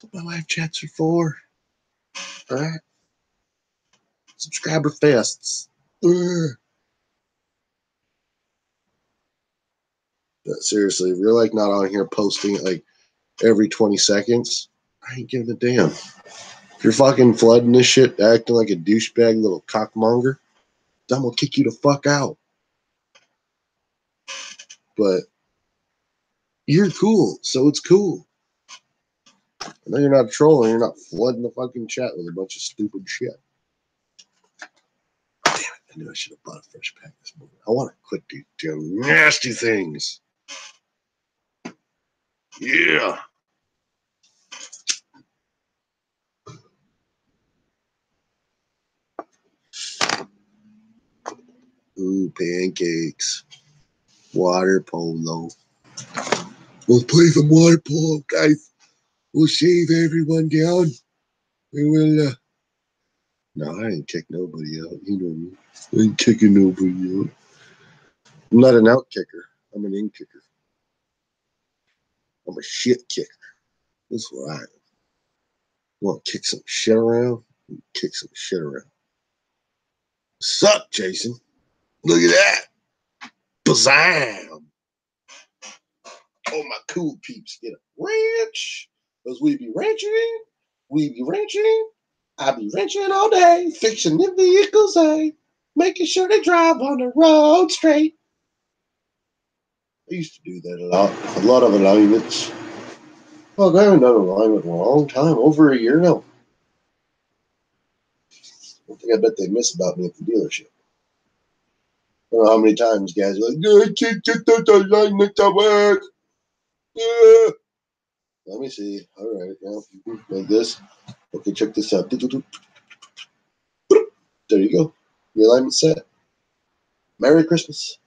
what my live chats are for. Alright? Subscriber fests. Ugh. But seriously, if you're like not on here posting, like every 20 seconds. I ain't giving a damn. If you're fucking flooding this shit, acting like a douchebag little cockmonger, I'm gonna kick you the fuck out. But you're cool, so it's cool. I know you're not trolling, you're not flooding the fucking chat with a bunch of stupid shit. Damn it, I knew I should have bought a fresh pack this morning. I want to quit these damn nasty things. Yeah. Ooh, pancakes. Water polo. We'll play some water polo, guys. We'll shave everyone down. We will, No, I ain't kick nobody out. You know me. I ain't kicking nobody out. I'm not an out kicker. I'm an in kicker. I'm a shit kicker. That's what I am. Want to kick some shit around? Kick some shit around. What's up, Jason? Look at that. Bazam. Oh, my cool peeps get a ranch. Because we be ranching. We be ranching. I be ranching all day. Fixing the vehicles, making sure they drive on the road straight. I used to do that a lot. A lot of alignments. Well, I haven't done an alignment in a long time. Over a year now. One thing I bet they miss about me at the dealership. I don't know how many times guys are like, I can't get that alignment to work. Yeah. Let me see. All right. Yeah. Like this. Okay, check this out. There you go. The alignment set. Merry Christmas.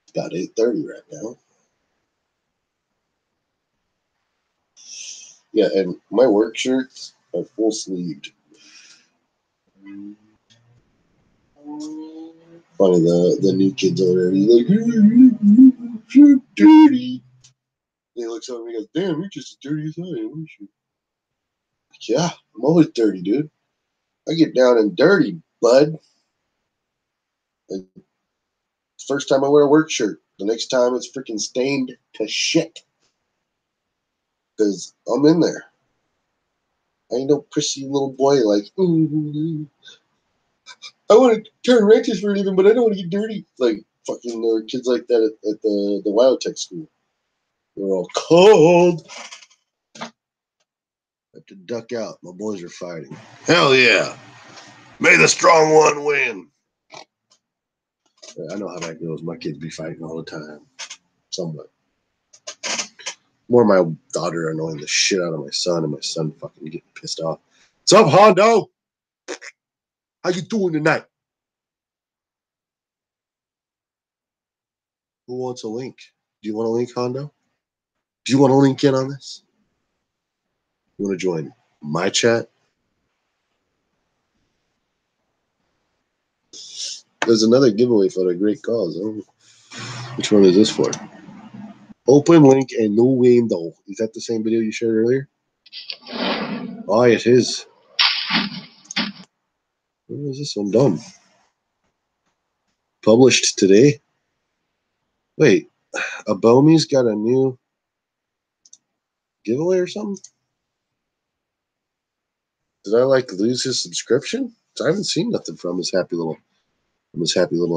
It's about 8:30 right now. Yeah, and my work shirts are full sleeved. Funny, the new kids already like, you're dirty. And he looks over and he goes, damn, you're just as dirty as I am, aren't you? Yeah, I'm always dirty, dude. I get down and dirty, bud. Like, first time I wear a work shirt. The next time it's freaking stained to shit. Because I'm in there. I ain't no prissy little boy like, ooh, I want to turn wrenches for a living, but I don't want to get dirty. Like, fucking, there were kids like that at the Wildtech school. They were all cold. I have to duck out. My boys are fighting. Hell yeah. May the strong one win. I know how that goes. My kids be fighting all the time. Somewhat. More my daughter annoying the shit out of my son, and my son fucking getting pissed off. What's up, Hondo? How you doing tonight? Who wants a link? Do you want a link, Hondo? Do you want to link in on this? You want to join my chat? There's another giveaway for the great cause. Which one is this for? Open link and no window. Is that the same video you shared earlier? Oh, it is. When was this one done? Published today? Wait, Abomi's got a new giveaway or something? Did I like lose his subscription? I haven't seen nothing from his happy little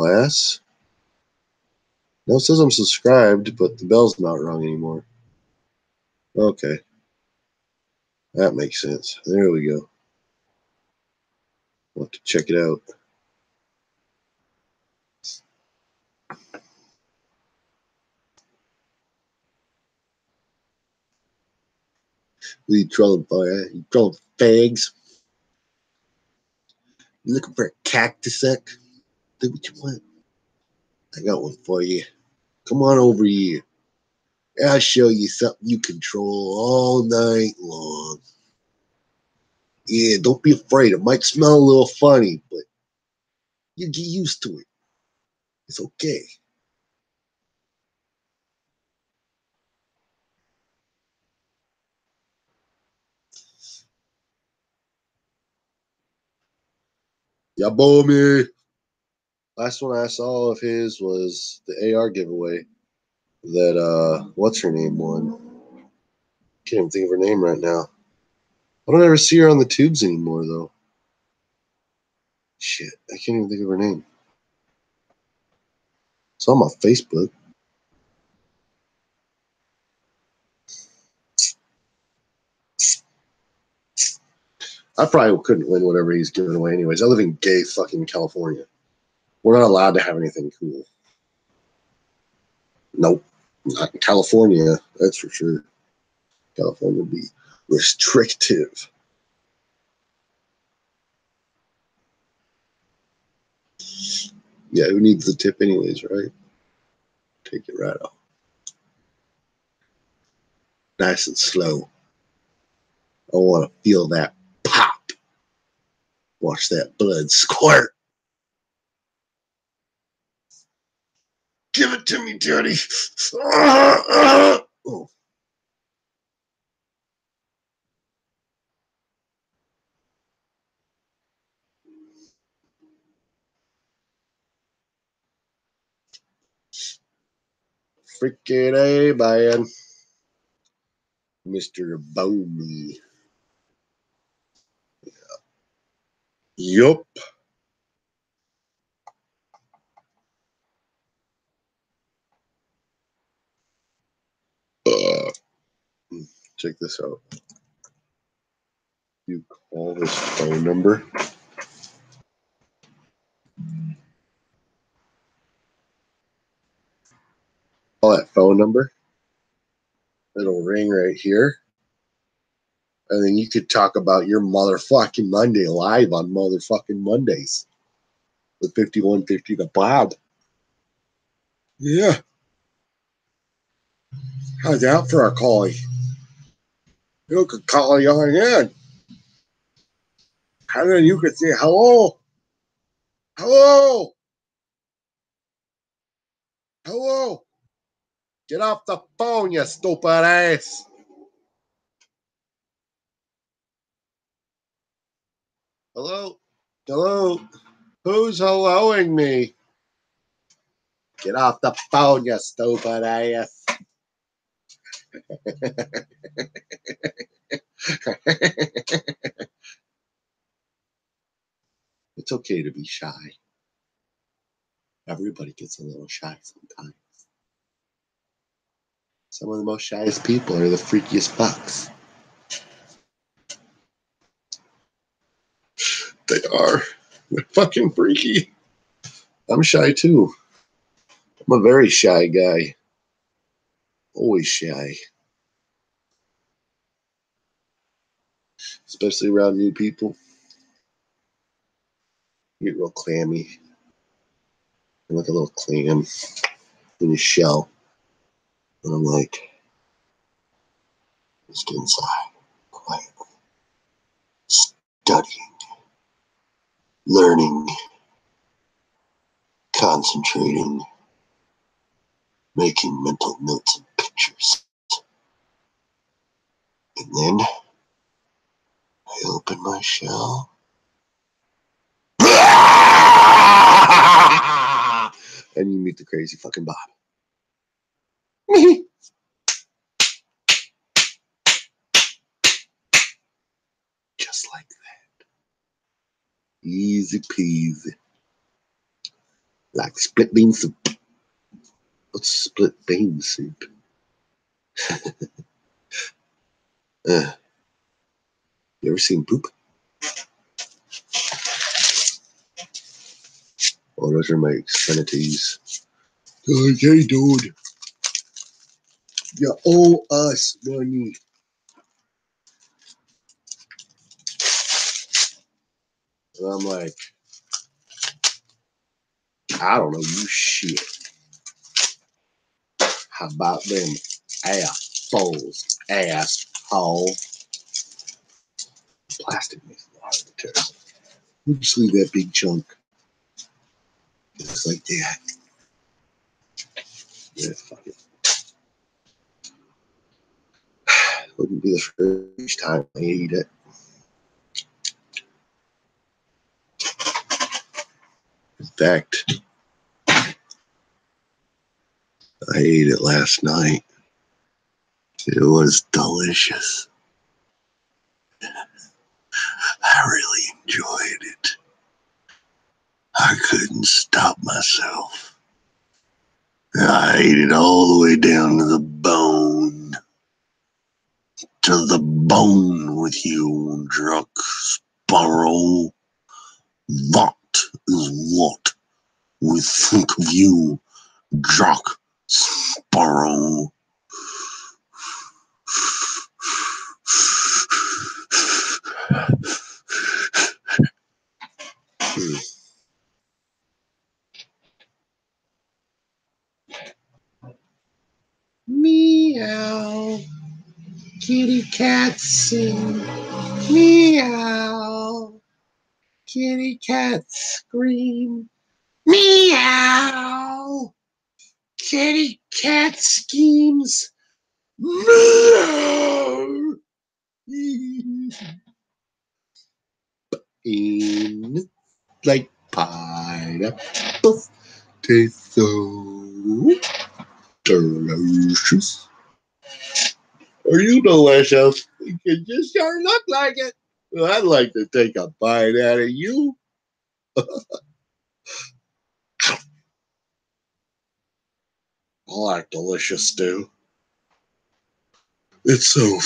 ass. No, it says I'm subscribed, but the bell's not rung anymore. Okay. That makes sense. There we go. I'll have to check it out. You trolling fags. You looking for a cactus sack? Do what you want. I got one for you. Come on over here. I'll show you something you control all night long. Yeah, don't be afraid. It might smell a little funny, but you get used to it. It's okay. Ya bore me. Last one I saw of his was the AR giveaway that what's her name won. Can't even think of her name right now. I don't ever see her on the tubes anymore though. Shit, I can't even think of her name. It's on my Facebook. I probably couldn't win whatever he's giving away anyways. I live in gay fucking California. We're not allowed to have anything cool. Nope. Not in California, that's for sure. California would be restrictive. Yeah, who needs the tip anyways, right? Take it right off. Nice and slow. I want to feel that pop. Watch that blood squirt. Give it to me, Daddy. Oh. Freaking A, man. Mr. Boney. Yup. Check this out. You call his phone number. Call that phone number. It'll ring right here. And then you could talk about your motherfucking Monday live on motherfucking Mondays with 5150 to Bob. Yeah. How's that for a calling? You could call you on in. And then you could say, hello. Hello. Hello. Get off the phone, you stupid ass. Hello. Hello. Who's helloing me? Get off the phone, you stupid ass. It's okay to be shy. Everybody gets a little shy sometimes. Some of the most shyest people are the freakiest fucks. They are. They're fucking freaky. I'm shy too. I'm a very shy guy. Always shy. Especially around new people. You get real clammy. You're like a little clam in your shell. And I'm like, just inside, quietly, studying, learning, concentrating, making mental notes and pictures. And then I open my shell. And you meet the crazy fucking Bob. Just like that. Easy peasy. Like split bean soup. What's split bean soup? You ever seen poop? Oh, those are my obscenities. Okay, dude. You owe us money. And I'm like, I don't know, you shit. How about them assholes? Asshole. Plastic makes a lot of tears. We'll just leave that big chunk. Just like that. Yeah, fuck it. Wouldn't be the first time I ate it. fact, I ate it last night. It was delicious. I really enjoyed it. I couldn't stop myself. I ate it all the way down to the bone. To the bone with you, drunk sparrow. That is what we think of you, Jack Sparrow. Meow. Kitty cats sing. Meow. Kitty cats scream. Meow. Kitty cat schemes. Meow. In like pineapple tastes so delicious. Or you delicious. You can just sure look like it. Well, I'd like to take a bite out of you. I like delicious stew. It's so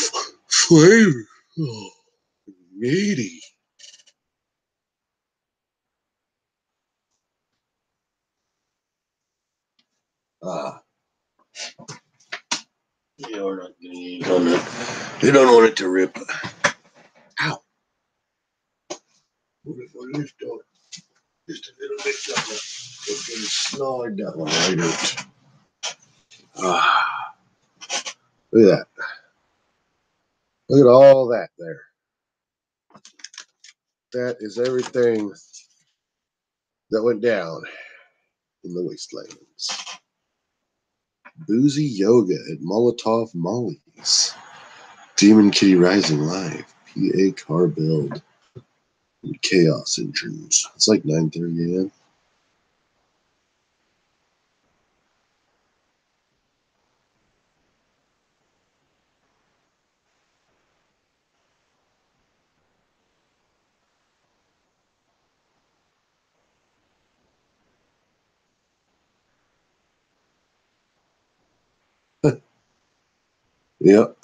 flavorful, meaty. You're not gonna eat on that. You don't want it to rip. Ow. What is doing? Just a little bit of it. It's gonna snide that one right out. Look at that. Look at all that there. That is everything that went down in the wastelands. Boozy yoga at Molotov Molly's. Demon Kitty Rising Live. PA car build. And chaos entrance. It's like 9:30 a.m. Yep.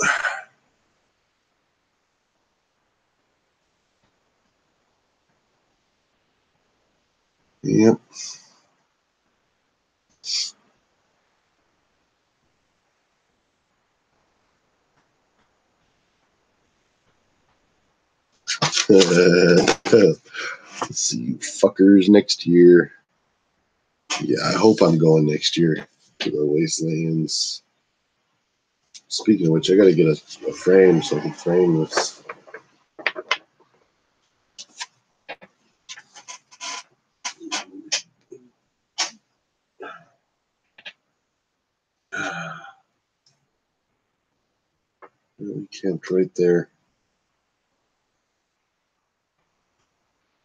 Yep. See you fuckers next year. Yeah, I hope I'm going next year to the wastelands. Speaking of which, I gotta get a frame so I can frame this. We camped right there.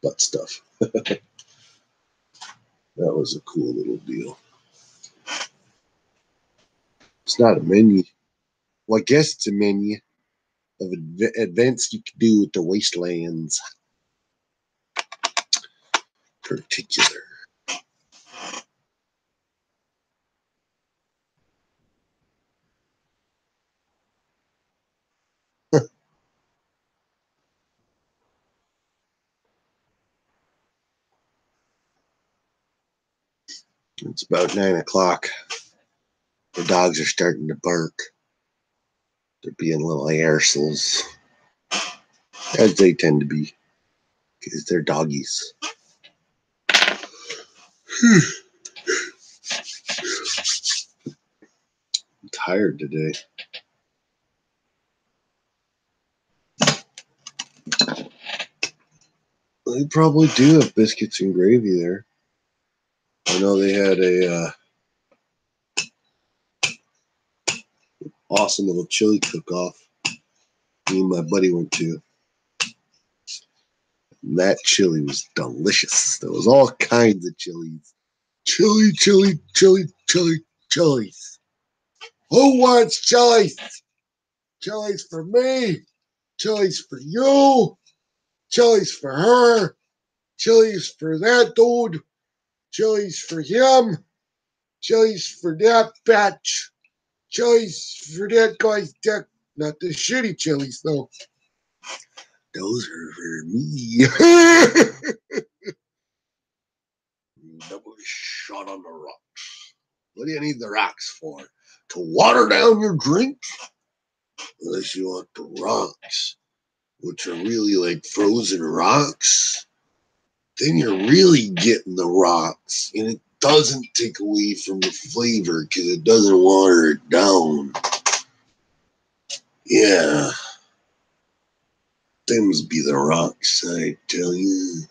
Butt stuff. That was a cool little deal. It's not a menu. Well, I guess it's a menu of events you can do with the wastelands. Particular. It's about 9 o'clock. The dogs are starting to bark. They're being little arseholes, as they tend to be, because they're doggies. I'm tired today. They probably do have biscuits and gravy there. I know they had a awesome little chili cook-off me and my buddy went to. And that chili was delicious. There was all kinds of chilies. Chili, chili, chili, chili, chilies. Who wants chilies? Chilies for me. Chilies for you. Chilies for her. Chilies for that dude. Chilies for him. Chilies for that batch. Chilies for that guy's dick. Not the shitty chilies, though. Those are for me. Double shot on the rocks. What do you need the rocks for? To water down your drink? Unless you want the rocks, which are really like frozen rocks, then you're really getting the rocks. And it doesn't take away from the flavor because it doesn't water it down. Yeah. Them's be the rocks, I tell you.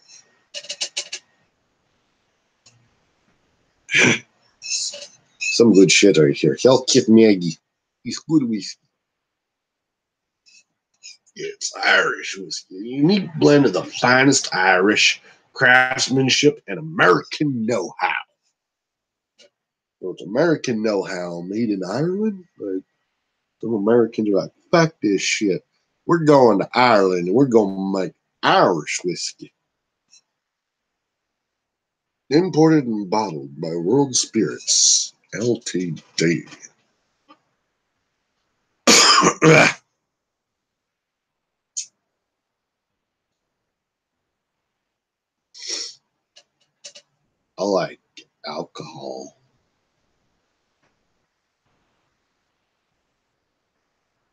Some good shit right here. Hell Kit Maggie. He's good whiskey. It's Irish whiskey. A unique blend of the finest Irish craftsmanship and American know-how. So it's American know-how made in Ireland, but some Americans are like, fuck this shit. We're going to Ireland and we're going to make Irish whiskey. Imported and bottled by World Spirits, Ltd. I like alcohol.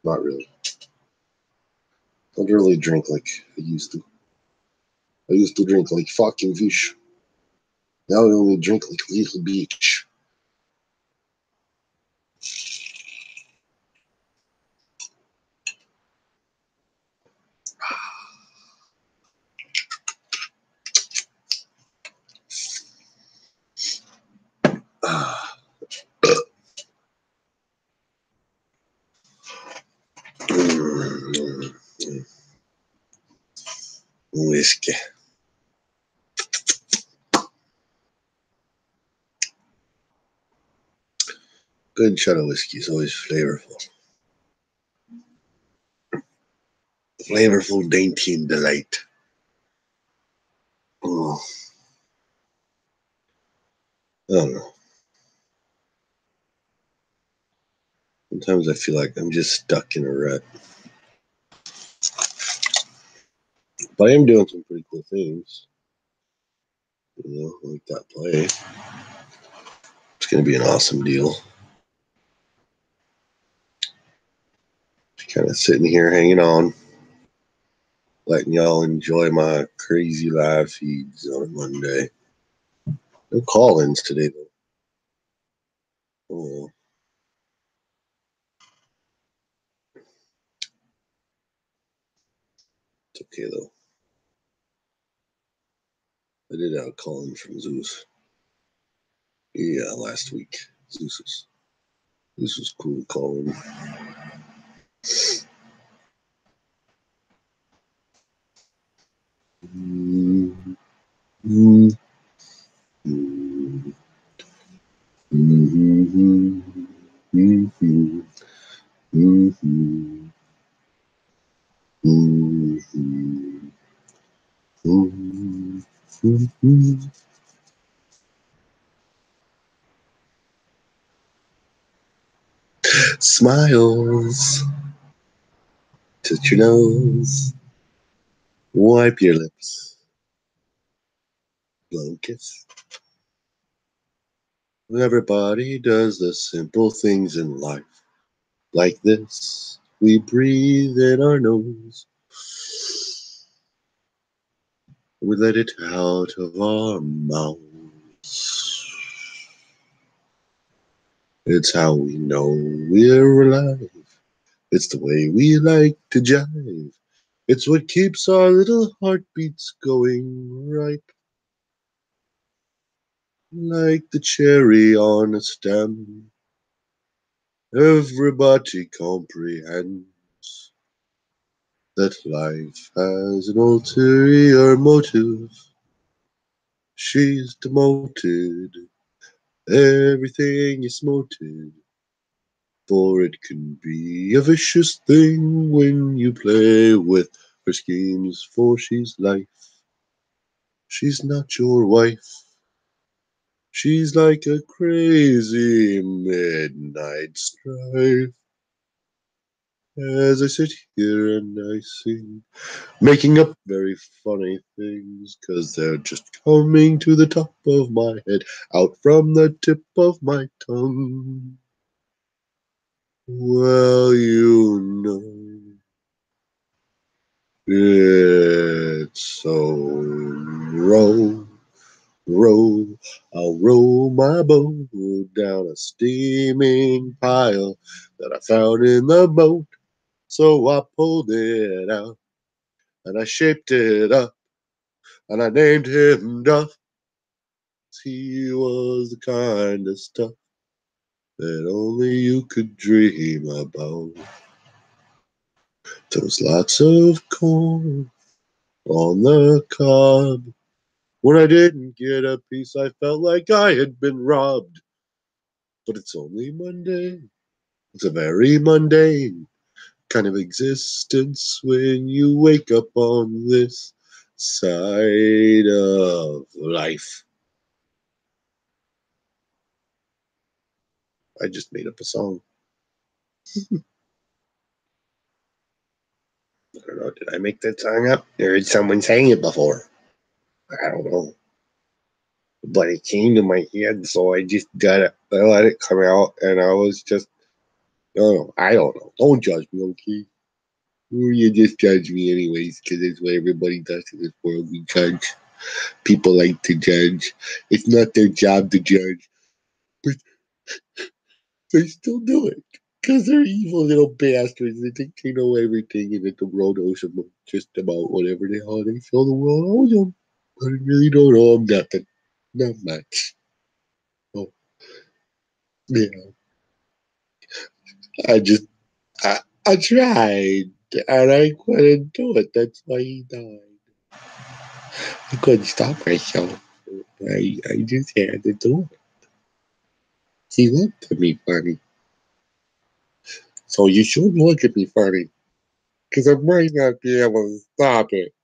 Not really. I don't really drink like I used to. I used to drink like fucking fish. Now I only drink like little bitch. Whiskey. Good shot of whiskey is always flavorful. Flavorful, dainty, and delight. Oh, I don't know. Sometimes I feel like I'm just stuck in a rut. But I am doing some pretty cool things. You know, like that play. It's going to be an awesome deal. Just kind of sitting here hanging on. Letting y'all enjoy my crazy live feeds on a Monday. No call-ins today, though. Oh, it's okay, though. I did have a call-in from Zeus. Yeah, last week. Zeus was cool calling. Smiles. Touch your nose. Wipe your lips. Blow kiss. Everybody does the simple things in life. Like this, we breathe in our nose. We let it out of our mouths. It's how we know we're alive. It's the way we like to jive. It's what keeps our little heartbeats going right. Like the cherry on a stem. Everybody comprehends. that life has an ulterior motive. She's demoted, everything is smoted, for it can be a vicious thing when you play with her schemes, for she's life. She's not your wife. She's like a crazy midnight strife. As I sit here and I sing, making up very funny things, 'cause they're just coming to the top of my head, out from the tip of my tongue. Well, you know, it's so roll, roll. I'll roll my boat down a steaming pile that I found in the boat. So I pulled it out and I shaped it up and I named him Duff. He was the kind of stuff that only you could dream about. There was lots of corn on the cob. When I didn't get a piece, I felt like I had been robbed. But it's only Monday. It's a very mundane kind of existence when you wake up on this side of life. I just made up a song. I don't know. Did I make that song up? I heard someone saying it before. I don't know. But it came to my head, so I just did it. I let it come out, and I was just, I don't know. Don't judge me, okay? Or you just judge me anyways, because that's what everybody does in this world. We judge. People like to judge. It's not their job to judge, but they still do it. Because they're evil little bastards. They think they know everything, and that the world owes them just about whatever the hell they feel the world owes them. But I really don't owe them nothing. Not much. Oh, yeah. I just, I tried, and I couldn't do it. That's why he died. I couldn't stop myself. I just had to do it. He looked at me funny. So you should look at me funny. Because I might not be able to stop it.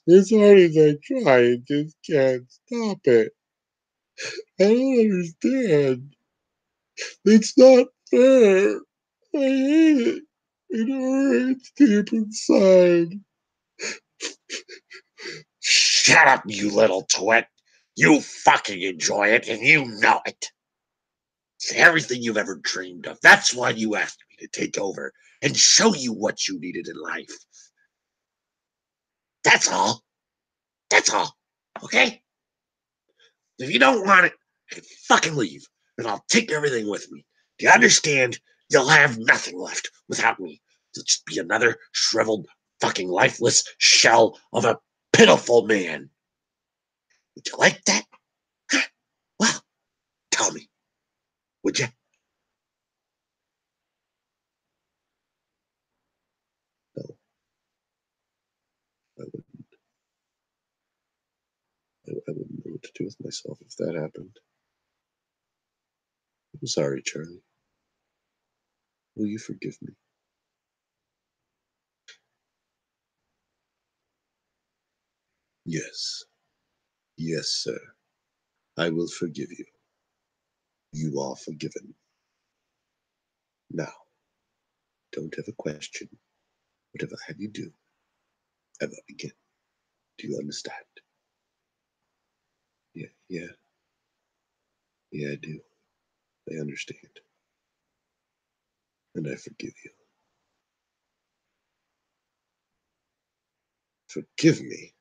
As hard as I try, I just can't stop it. I don't understand. It's not fair. I hate it. It hurts deep inside. Shut up, you little twit. You fucking enjoy it, and you know it. It's everything you've ever dreamed of. That's why you asked me to take over and show you what you needed in life. That's all. That's all. Okay? If you don't want it, I can fucking leave, and I'll take everything with me. Do you understand? You'll have nothing left without me. You'll just be another shriveled, fucking lifeless shell of a pitiful man. Would you like that? Huh? Well, tell me, would you? No, I wouldn't. I wouldn't know what to do with myself if that happened. I'm sorry, Charlie. Will you forgive me? Yes. Yes, sir. I will forgive you. You are forgiven. Now, don't have a question. Whatever have you do, ever again. Do you understand? Yeah, yeah, yeah, I do. I understand. And I forgive you. Forgive me?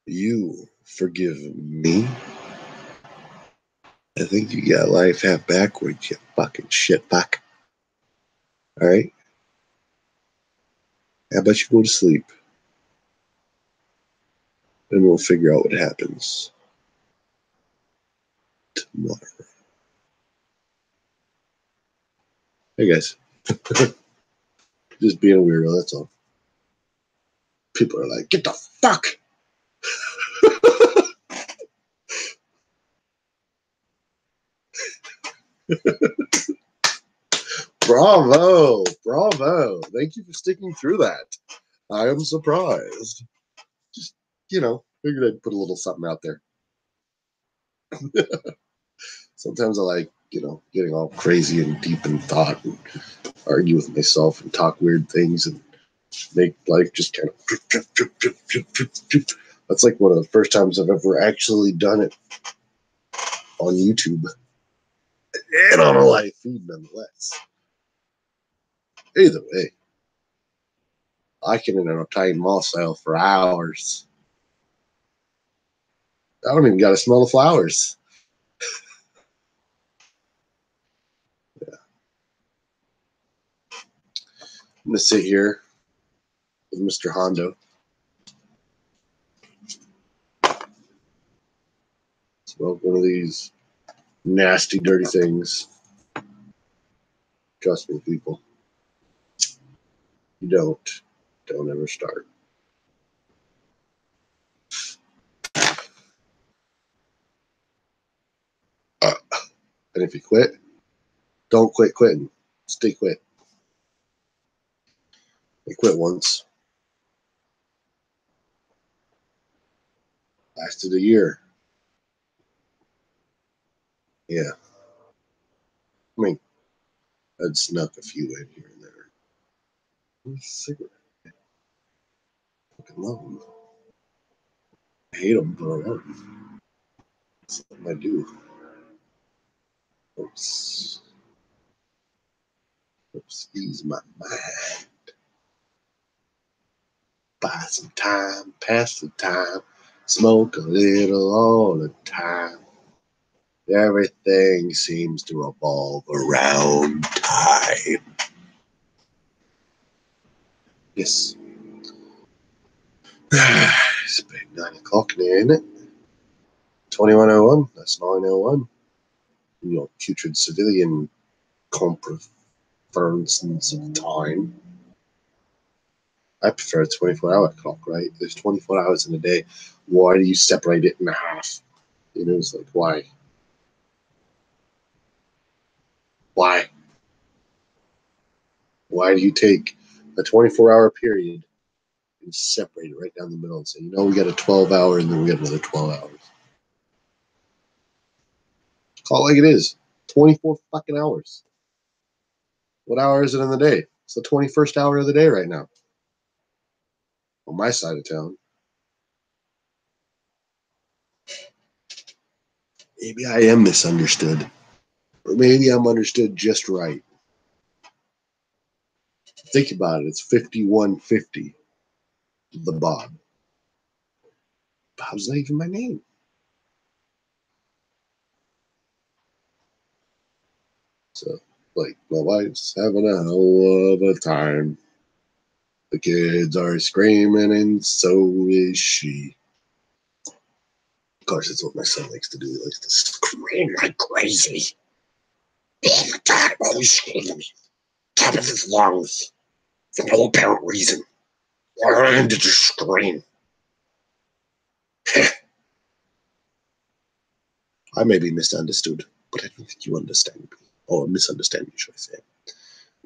You forgive me? I think you got life half backwards, you fucking shitfuck. Alright? How about you go to sleep? And we'll figure out what happens tomorrow. Hey guys. Just being a weirdo, that's all. People are like, get the fuck. Bravo. Bravo. Thank you for sticking through that. I am surprised. Just, figured I'd put a little something out there. Sometimes I like, getting all crazy and deep in thought and argue with myself and talk weird things and make life just kind of. That's like one of the first times I've ever actually done it on YouTube and on a live feed, nonetheless. Either way, I can entertain myself for hours. I don't even got to smell the flowers. Yeah. I'm going to sit here with Mr. Hondo. Smoke one of these nasty, dirty things. Trust me, people. You don't ever start. And if you quit, don't quit quitting. Stay quit. I quit once. Lasted a year. Yeah. I mean, I'd snuck a few in here and there. Where's the cigarette? I fucking love them. I hate them, but I love them. That's something I do. Oops. Ease my mind. Buy some time, pass the time, smoke a little all the time. Everything seems to revolve around time. Yes. It's about 9 o'clock now, isn't it? 21:01. That's 9:01. Your putrid civilian conferences of time. I prefer a 24-hour clock, right? There's 24 hours in a day. Why do you separate it in half? It's like, why? Why? Why do you take a 24-hour period and separate it right down the middle and say, we got a 12-hour and then we got another 12 hours? Call it like it is. 24 fucking hours. What hour is it in the day? It's the 21st hour of the day right now. On my side of town. Maybe I am misunderstood. Or maybe I'm understood just right. Think about it. It's 5150. The Bob. Bob's not even my name. So, like, my wife's having a hell of a time. The kids are screaming, and so is she. Of course, it's what my son likes to do. He likes to scream like crazy. All the time, always screaming. Top of his lungs. For no apparent reason. Learn to just scream. I may be misunderstood, but I don't think you understand me. Or misunderstand me, should I say.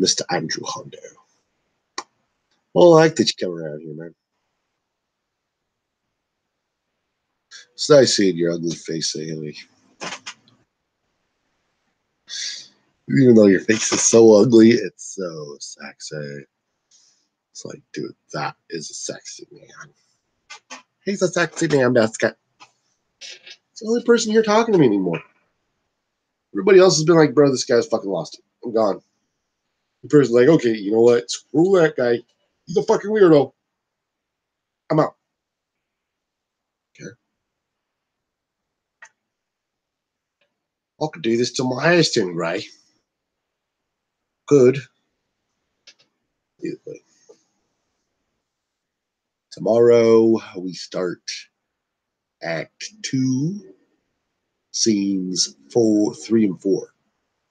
Mr. Andrew Hondo. Well, I like that you come around here, man. It's nice seeing your ugly face, Haley. Even though your face is so ugly, it's so sexy. It's like, dude, that is a sexy man. He's a sexy man, Jessica. It's the only person here talking to me anymore. Everybody else has been like, bro, this guy's fucking lost it. I'm gone. The person's like, okay, you know what? Screw that guy. He's a fucking weirdo. I'm out. Okay. I could do this till my hair's turned grey. Good. Either way. Tomorrow we start Act 2, Scenes 4, 3, and 4.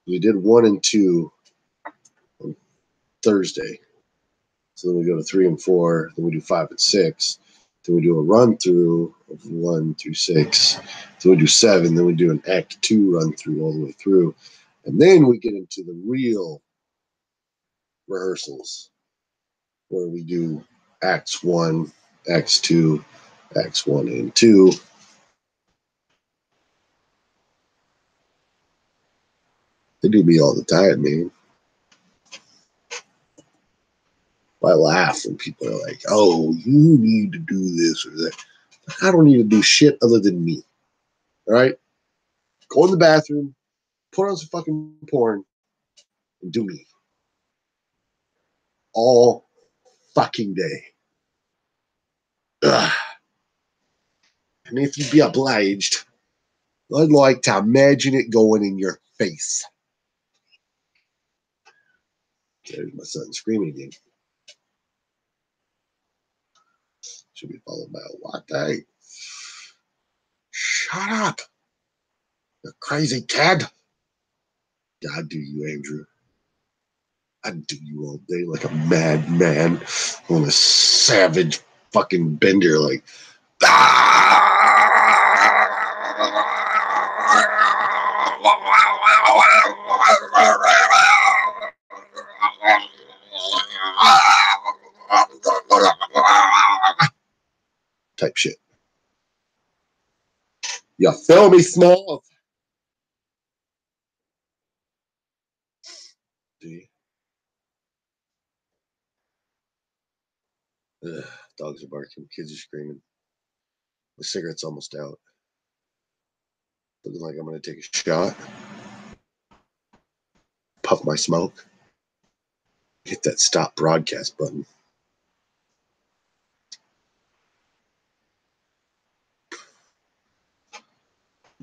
We did 1 and 2 Thursday. So then we go to 3 and 4. Then we do 5 and 6. Then we do a run through of 1 through 6. Then we do 7. Then we do an Act 2 run through all the way through. And then we get into the real rehearsals where we do Acts 1, Acts 2, Acts 1 and 2. They do me all the time, man. I laugh when people are like, oh, you need to do this or that. I don't need to do shit other than me. All right? Go in the bathroom, put on some fucking porn, and do me. All fucking day. Ugh. And if you'd be obliged, I'd like to imagine it going in your face. There's my son screaming again. Should be followed by a what day? Shut up, you crazy kid. God do you, Andrew. I'd do you all day like a madman on a savage fucking bender like type shit. You feel me, Small? Ugh, dogs are barking, kids are screaming. The cigarette's almost out. Looking like I'm gonna take a shot. Puff my smoke. Hit that stop broadcast button.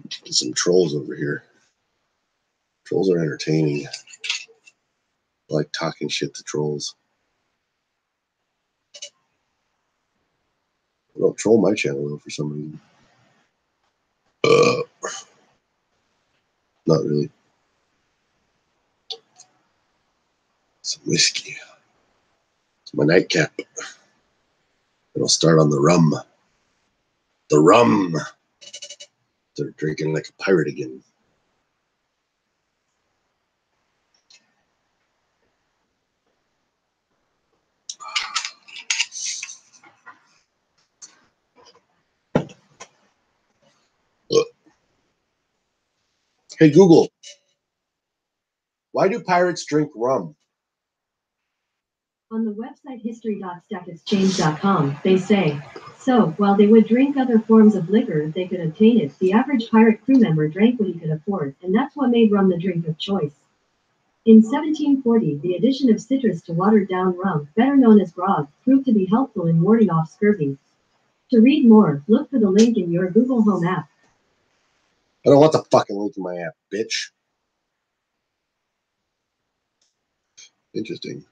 Get some trolls over here. Trolls are entertaining. I like talking shit to trolls. They don't troll my channel though for some reason. Not really. Some whiskey. It's my nightcap. And I'll start on the rum. The rum. They're drinking like a pirate again. Hey Google, why do pirates drink rum? On the website history.stackexchange.com, they say, so, while they would drink other forms of liquor if they could obtain it, the average pirate crew member drank what he could afford, and that's what made rum the drink of choice. In 1740, the addition of citrus to watered-down rum, better known as grog, proved to be helpful in warding off scurvy. To read more, look for the link in your Google Home app. I don't want the fucking link in my app, bitch. Interesting.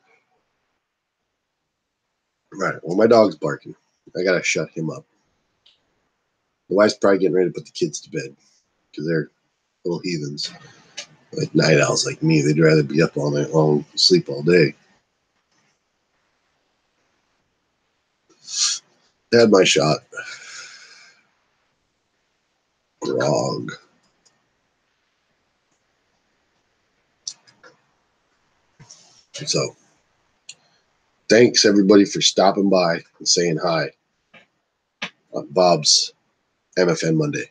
Right, well, my dog's barking. I gotta shut him up. The wife's probably getting ready to put the kids to bed because they're little heathens. Like night owls like me. They'd rather be up all night long, sleep all day. Had my shot. Grog. So, thanks everybody for stopping by and saying hi on Bob's MFN Monday.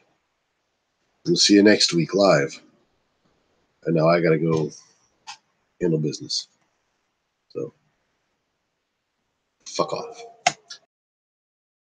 We'll see you next week live. And now I gotta go handle business. So, fuck off.